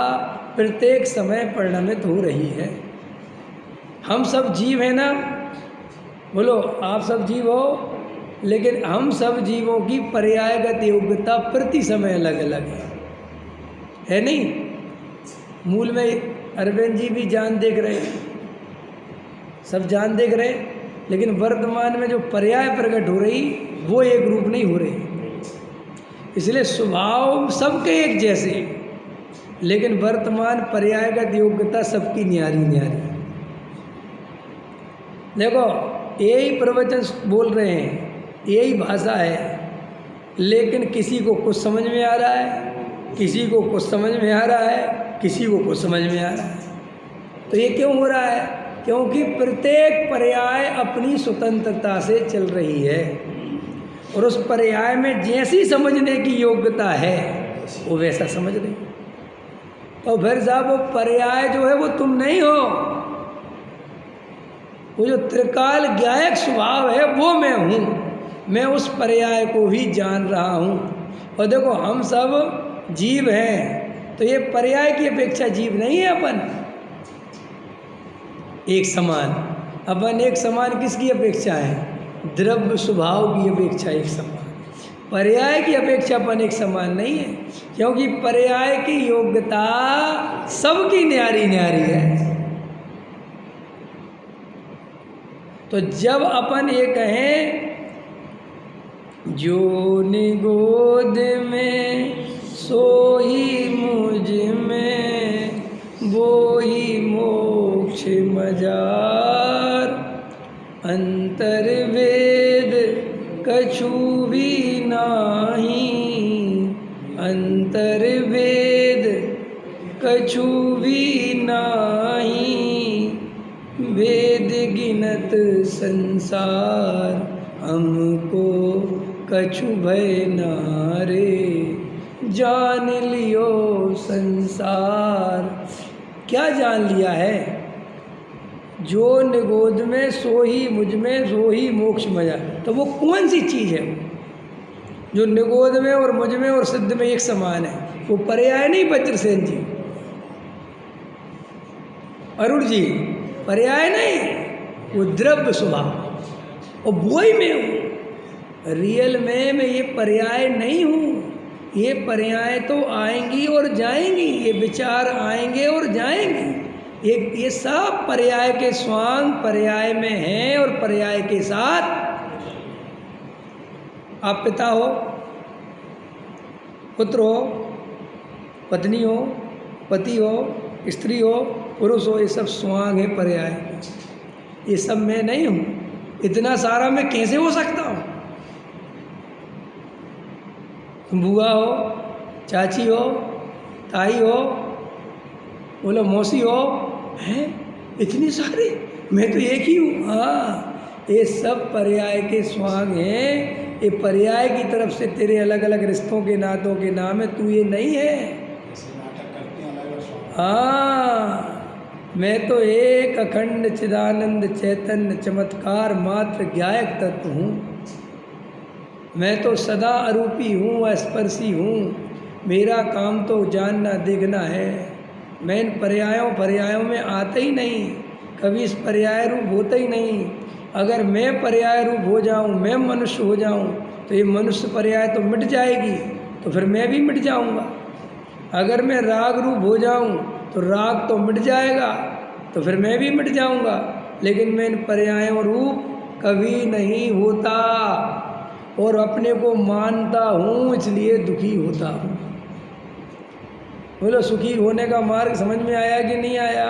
प्रत्येक समय परिणमित हो रही है। हम सब जीव हैं ना? बोलो, आप सब जीव हो, लेकिन हम सब जीवों की पर्यायगत योग्यता प्रति समय अलग अलग है नहीं? मूल में अरविंद जी भी जान देख रहे हैं, सब जान देख रहे हैं, लेकिन वर्तमान में जो पर्याय प्रकट हो रही वो एक रूप नहीं हो रही। इसलिए स्वभाव सबके एक जैसे, लेकिन वर्तमान पर्यायगत योग्यता सबकी न्यारी न्यारी। देखो, यही प्रवचन बोल रहे हैं, यही भाषा है, लेकिन किसी को कुछ समझ में आ रहा है, किसी को कुछ समझ में आ रहा है, किसी को कुछ समझ में आ रहा है। तो ये क्यों हो रहा है? क्योंकि प्रत्येक पर्याय अपनी स्वतंत्रता से चल रही है, और उस पर्याय में जैसी समझने की योग्यता है वो वैसा समझ रही। तो फिर साहब वो पर्याय जो है वो तुम नहीं हो, वो जो त्रिकाल ज्ञायक स्वभाव है वो मैं हूँ। मैं उस पर्याय को ही जान रहा हूँ। और देखो हम सब जीव हैं, तो ये पर्याय की अपेक्षा जीव नहीं है अपन एक समान। अपन एक समान किसकी अपेक्षा है? द्रव्य स्वभाव की अपेक्षा एक समान। पर्याय की अपेक्षा अपन एक समान नहीं है, क्योंकि पर्याय की योग्यता सबकी न्यारी न्यारी है। तो जब अपन ये कहें जो निगोद में सोई मुझ में वो ही मोक्ष मजार, अंतर्वेद कछु भी नाही, अंतर्वेद कछु भी नाही, वेद गिनत संसार हमको कछु भय नारे, जान लियो संसार। क्या जान लिया है? जो निगोद में सो ही मुझ में सो ही मोक्ष मजा। तो वो कौन सी चीज़ है जो निगोद में और मुझ में और सिद्ध में एक समान है? वो पर्याय नहीं वज्रसेन जी, अरुण जी, पर्याय नहीं, वो द्रव्य स्वभाव, और वो ही मैं हूँ। रियल में मैं ये पर्याय नहीं हूँ। ये पर्याय तो आएंगी और जाएंगी, ये विचार आएंगे और जाएंगे। ये सब पर्याय के स्वांग पर्याय में हैं और पर्याय के साथ। आप पिता हो, पुत्र हो, पत्नी हो, पति हो, स्त्री हो, पुरुष हो, ये सब स्वांग है पर्याय। ये सब मैं नहीं हूँ। इतना सारा मैं कैसे हो सकता हूँ? तुम बुआ हो, चाची हो, ताई हो, बोलो मौसी हो, हैं? इतनी सारी, मैं तो एक ही हूँ। हाँ, ये सब पर्याय के स्वांग हैं। ये पर्याय की तरफ से तेरे अलग अलग रिश्तों के नातों के नाम है, तू ये नहीं है। हाँ, मैं तो एक अखंड चिदानंद चैतन्य चमत्कार मात्र ज्ञायक तत्व हूँ। मैं तो सदा अरूपी हूँ, अस्पर्शी हूँ। मेरा काम तो जानना देखना है। मैं इन पर्यायों में आता ही नहीं, कभी इस पर्याय रूप होता ही नहीं। अगर मैं पर्याय रूप हो जाऊँ, मैं मनुष्य हो जाऊँ, तो ये मनुष्य पर्याय तो मिट जाएगी, तो फिर मैं भी मिट जाऊँगा। अगर मैं राग रूप हो जाऊँ तो राग तो मिट जाएगा, तो फिर मैं भी मिट जाऊँगा। लेकिन मैं इन पर्यायों रूप कभी नहीं होता और अपने को मानता हूँ, इसलिए दुखी होता हूँ। बोलो, सुखी होने का मार्ग समझ में आया कि नहीं आया?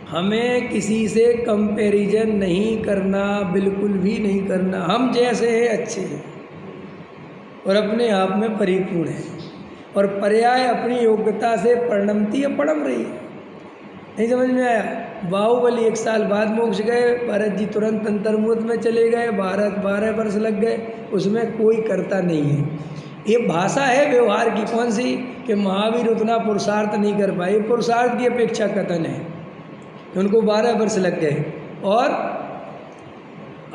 हमें किसी से कंपैरिजन नहीं करना, बिल्कुल भी नहीं करना। हम जैसे हैं अच्छे हैं और अपने आप में परिपूर्ण हैं, और पर्याय अपनी योग्यता से परिणमती है, पड़म रही है। नहीं समझ में आया? बाहुबली 1 साल बाद मोक्ष गए, भरत जी तुरंत अंतर्मुहूर्त में चले गए, भारत 12 वर्ष लग गए, उसमें कोई करता नहीं है। ये भाषा है व्यवहार की, कौन सी? कि महावीर उतना पुरुषार्थ नहीं कर पाए। पुरुषार्थ की अपेक्षा कथन है, उनको 12 वर्ष लग गए। और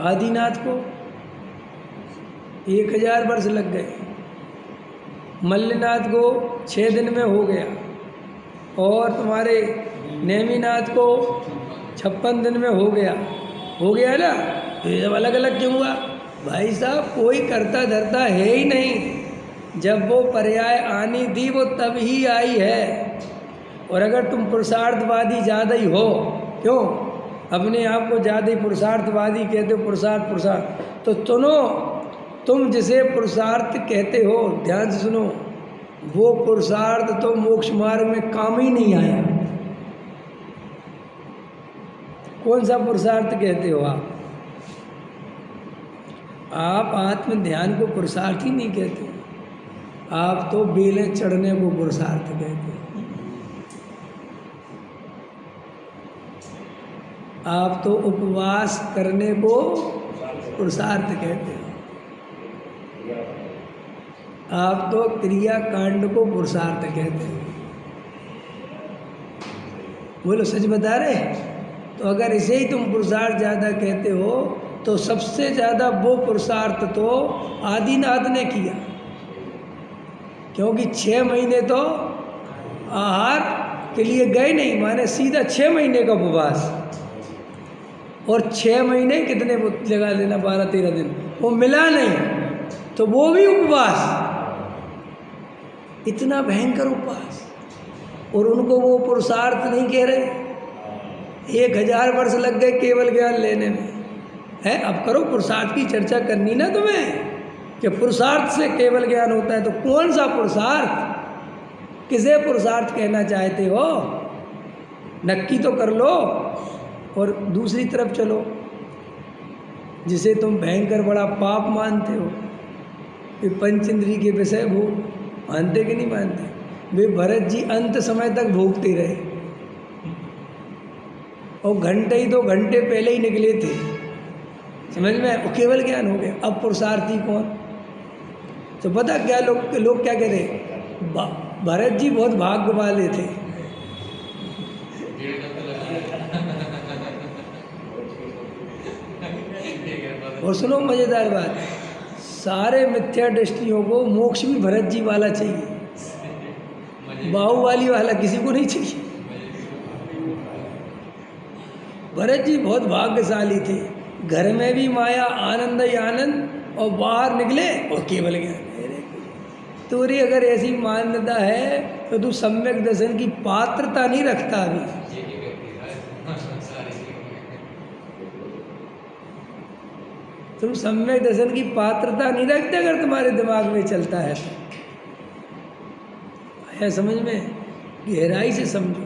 आदिनाथ को 1000 वर्ष लग गए, मल्लनाथ को 6 दिन में हो गया, और तुम्हारे नेमिनाथ को 56 दिन में हो गया ना। तो ये सब अलग अलग क्यों हुआ? भाई साहब, कोई करता धरता है ही नहीं। जब वो पर्याय आनी थी वो तब ही आई है। और अगर तुम पुरुषार्थवादी ज़्यादा ही हो, क्यों अपने आप को ज़्यादा ही पुरुषार्थवादी कहते हो? पुरुषार्थ तो सुनो, तुम जिसे पुरुषार्थ कहते हो, ध्यान से सुनो, वो पुरुषार्थ तो मोक्ष मार्ग में काम ही नहीं आया। कौन सा पुरुषार्थ कहते हो आप? आप आत्म ध्यान को पुरुषार्थ ही नहीं कहते, आप तो बेलें चढ़ने को पुरुषार्थ कहते हो। आप तो उपवास करने को पुरुषार्थ कहते हो, आप तो क्रिया कांड को पुरुषार्थ कहते हो। बोलो सच बता रहे? तो अगर इसे ही तुम पुरुषार्थ ज़्यादा कहते हो तो सबसे ज़्यादा वो पुरुषार्थ तो आदिनाथ ने किया, क्योंकि 6 महीने तो आहार के लिए गए नहीं, माने सीधा 6 महीने का उपवास। और 6 महीने कितने लगा लेना, 12-13 दिन, वो मिला नहीं तो वो भी उपवास, इतना भयंकर उपवास। और उनको वो पुरुषार्थ नहीं कह रहे। 1000 वर्ष लग गए केवल ज्ञान लेने में, है? अब करो, पुरुषार्थ की चर्चा करनी ना तुम्हें, कि पुरुषार्थ से केवल ज्ञान होता है, तो कौन सा पुरुषार्थ, किसे पुरुषार्थ कहना चाहते हो? नक्की तो कर लो। और दूसरी तरफ चलो, जिसे तुम भयंकर बड़ा पाप मानते हो, कि पंच इंद्री के विषय भोग, मानते कि नहीं मानते? वे भरत जी अंत समय तक भोगते रहे, और घंटे ही 2 घंटे पहले ही निकले थे, समझ में? वो केवल ज्ञान हो गया। अब पुरुषार्थी कौन? तो पता क्या लोग क्या कहते हैं, भरत जी बहुत भाग्य वाले थे। और सुनो मजेदार बात, सारे मिथ्या दृष्टियों को मोक्ष भी भरत जी वाला चाहिए, बाहुबली वाला किसी को नहीं चाहिए। भरत जी बहुत भाग्यशाली थे, घर में भी माया आनंद ही आनंद, और बाहर निकले और केवल ज्ञान। तेरी अगर ऐसी मान्यता है तो तू सम्यक दर्शन की पात्रता नहीं रखता अभी। तुम सम्यक दर्शन की पात्रता नहीं रखते अगर तुम्हारे दिमाग में चलता है तो। है समझ में? गहराई से समझो,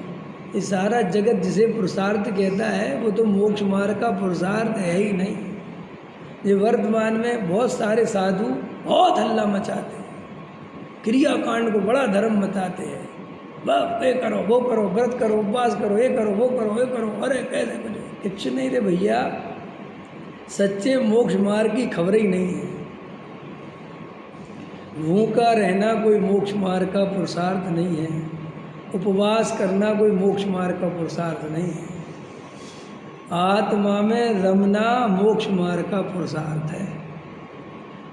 ये सारा जगत जिसे पुरुषार्थ कहता है वो तो मोक्ष मार्ग का पुरुषार्थ है ही नहीं। ये वर्तमान में बहुत सारे साधु बहुत हल्ला मचाते हैं, क्रियाकांड को बड़ा धर्म बताते हैं, बस ये करो वो करो, व्रत करो, उपवास करो, ये करो वो करो, ये करो। अरे कैसे कुछ नहीं रे भैया, सच्चे मोक्ष मार्ग की खबर ही नहीं है। भूखा रहना कोई मोक्ष मार्ग का पुरुषार्थ नहीं है, उपवास करना कोई मोक्ष मार्ग का पुरुषार्थ नहीं है। आत्मा में रमना मोक्ष मार्ग का पुरुषार्थ है।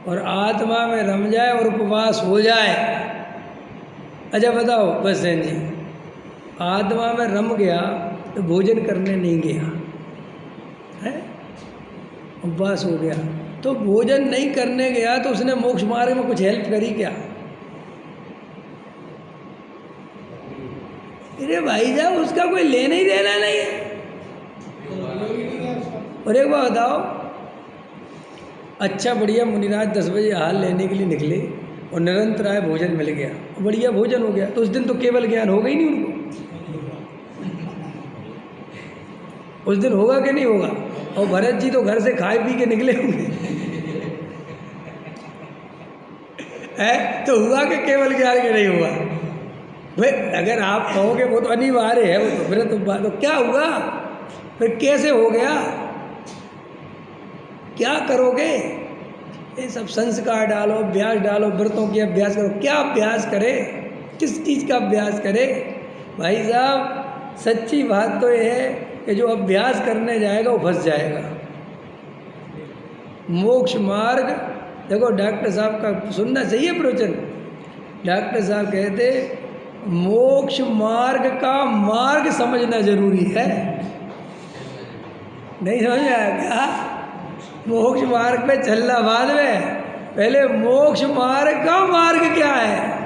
और आत्मा में रम जाए और उपवास हो जाए। अच्छा बताओ बसैन जी, आत्मा में रम गया तो भोजन करने नहीं गया है, उपवास हो गया, तो भोजन नहीं करने गया तो उसने मोक्ष मार्ग में कुछ हेल्प करी क्या? अरे भाई साहब, उसका कोई लेना ही देना नहीं है। और एक बात बताओ, अच्छा बढ़िया मुनिराज 10 बजे हाल लेने के लिए निकले और निरंतर आए, भोजन मिल गया, बढ़िया भोजन हो गया, तो उस दिन तो केवल ज्ञान होगा ही नहीं उनको। उस दिन होगा कि नहीं होगा? और भरत जी तो घर से खाए पी के निकले होंगे है, तो हुआ कि केवल ज्ञान के नहीं हुआ? भाई अगर आप कहोगे वो तो अनिवार्य है, वो तो फिर तो क्या हुआ, फिर कैसे हो गया, क्या करोगे? ये सब संस्कार डालो, अभ्यास डालो, व्रतों की अभ्यास करो। क्या अभ्यास करे, किस चीज़ का अभ्यास करे? भाई साहब सच्ची बात तो ये है कि जो अभ्यास करने जाएगा वो फंस जाएगा। मोक्ष मार्ग देखो, डॉक्टर साहब का सुनना चाहिए प्रवचन। डॉक्टर साहब कहते मोक्ष मार्ग का मार्ग समझना जरूरी है। नहीं समझ में आया क्या? मोक्ष मार्ग पे चलना बाद में, पहले मोक्ष मार्ग का मार्ग क्या है,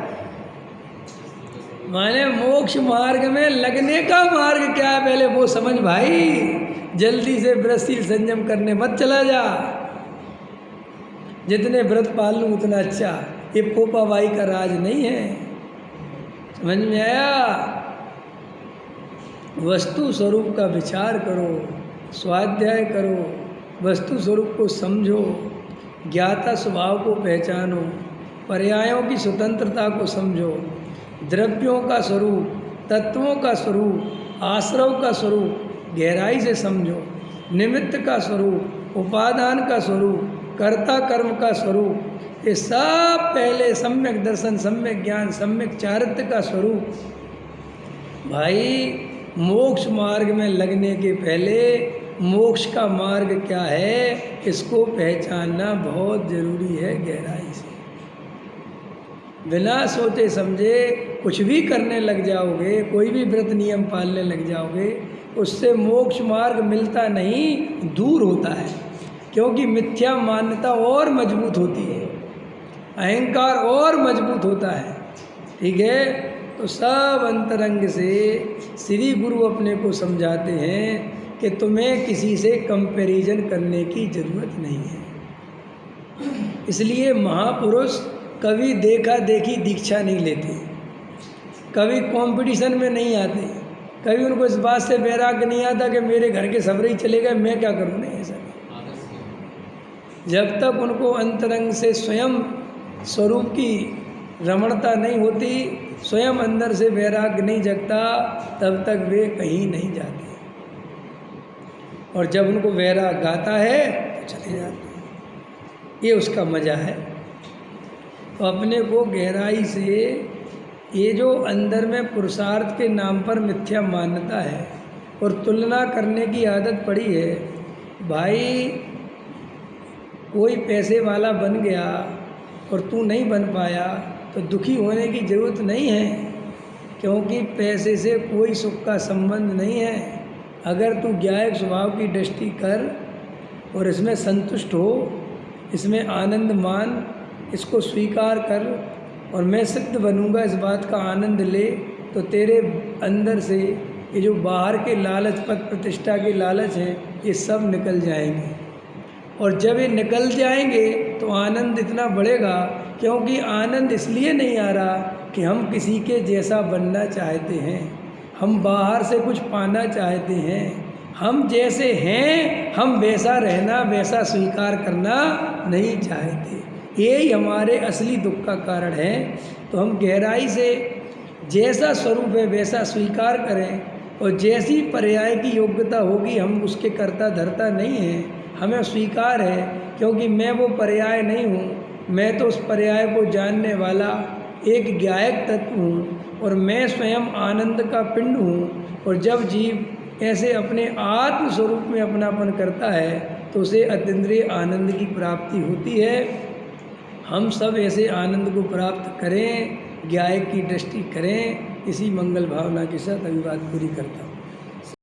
माने मोक्ष मार्ग में लगने का मार्ग क्या है, पहले वो समझ भाई। जल्दी से व्रतशील संयम करने मत चला जा, जितने व्रत पाल लूँ उतना अच्छा। ये पोपाबाई का राज नहीं है, समझ में आया? वस्तु स्वरूप का विचार करो, स्वाध्याय करो, वस्तु स्वरूप को समझो, ज्ञाता स्वभाव को पहचानो, पर्यायों की स्वतंत्रता को समझो, द्रव्यों का स्वरूप, तत्वों का स्वरूप, आश्रव का स्वरूप गहराई से समझो, निमित्त का स्वरूप, उपादान का स्वरूप, कर्ता कर्म का स्वरूप, ये सब पहले सम्यक दर्शन, सम्यक ज्ञान, सम्यक चारित्र्य का स्वरूप। भाई मोक्ष मार्ग में लगने के पहले मोक्ष का मार्ग क्या है इसको पहचानना बहुत ज़रूरी है गहराई से। बिना सोचे समझे कुछ भी करने लग जाओगे, कोई भी व्रत नियम पालने लग जाओगे, उससे मोक्ष मार्ग मिलता नहीं, दूर होता है। क्योंकि मिथ्या मान्यता और मजबूत होती है, अहंकार और मजबूत होता है। ठीक है, तो सब अंतरंग से श्री गुरु अपने को समझाते हैं कि तुम्हें किसी से कंपैरिजन करने की ज़रूरत नहीं है। इसलिए महापुरुष कभी देखा देखी दीक्षा नहीं लेते, कभी कंपटीशन में नहीं आते, कभी उनको इस बात से वैराग्य नहीं आता कि मेरे घर के सबरे ही चले गए, मैं क्या करूँ। नहीं, ऐसा नहीं। जब तक उनको अंतरंग से स्वयं स्वरूप की रमणता नहीं होती, स्वयं अंदर से वैराग्य नहीं जगता, तब तक वे कहीं नहीं जाते। और जब उनको वैराग्य आता है तो चले जाते हैं। ये उसका मज़ा है। तो अपने को गहराई से ये जो अंदर में पुरुषार्थ के नाम पर मिथ्या मान्यता है और तुलना करने की आदत पड़ी है, भाई कोई पैसे वाला बन गया और तू नहीं बन पाया तो दुखी होने की ज़रूरत नहीं है, क्योंकि पैसे से कोई सुख का संबंध नहीं है। अगर तू ज्ञायक स्वभाव की दृष्टि कर और इसमें संतुष्ट हो, इसमें आनंद मान, इसको स्वीकार कर और मैं सिद्ध बनूंगा इस बात का आनंद ले, तो तेरे अंदर से ये जो बाहर के लालच, पद प्रतिष्ठा के लालच हैं, ये सब निकल जाएंगे। और जब ये निकल जाएंगे तो आनंद इतना बढ़ेगा, क्योंकि आनंद इसलिए नहीं आ रहा कि हम किसी के जैसा बनना चाहते हैं, हम बाहर से कुछ पाना चाहते हैं। हम जैसे हैं हम वैसा रहना, वैसा स्वीकार करना नहीं चाहते। यही हमारे असली दुख का कारण है। तो हम गहराई से जैसा स्वरूप है वैसा स्वीकार करें, और जैसी पर्याय की योग्यता होगी, हम उसके कर्ता धर्ता नहीं हैं, हमें स्वीकार है, क्योंकि मैं वो पर्याय नहीं हूँ, मैं तो उस पर्याय को जानने वाला एक ज्ञायक तत्व हूँ, और मैं स्वयं आनंद का पिंड हूँ। और जब जीव ऐसे अपने आत्म स्वरूप में अपनापन करता है तो उसे अतीन्द्रिय आनंद की प्राप्ति होती है। हम सब ऐसे आनंद को प्राप्त करें, ज्ञायक की दृष्टि करें। इसी मंगल भावना के साथ अभी बात पूरी करता हूँ।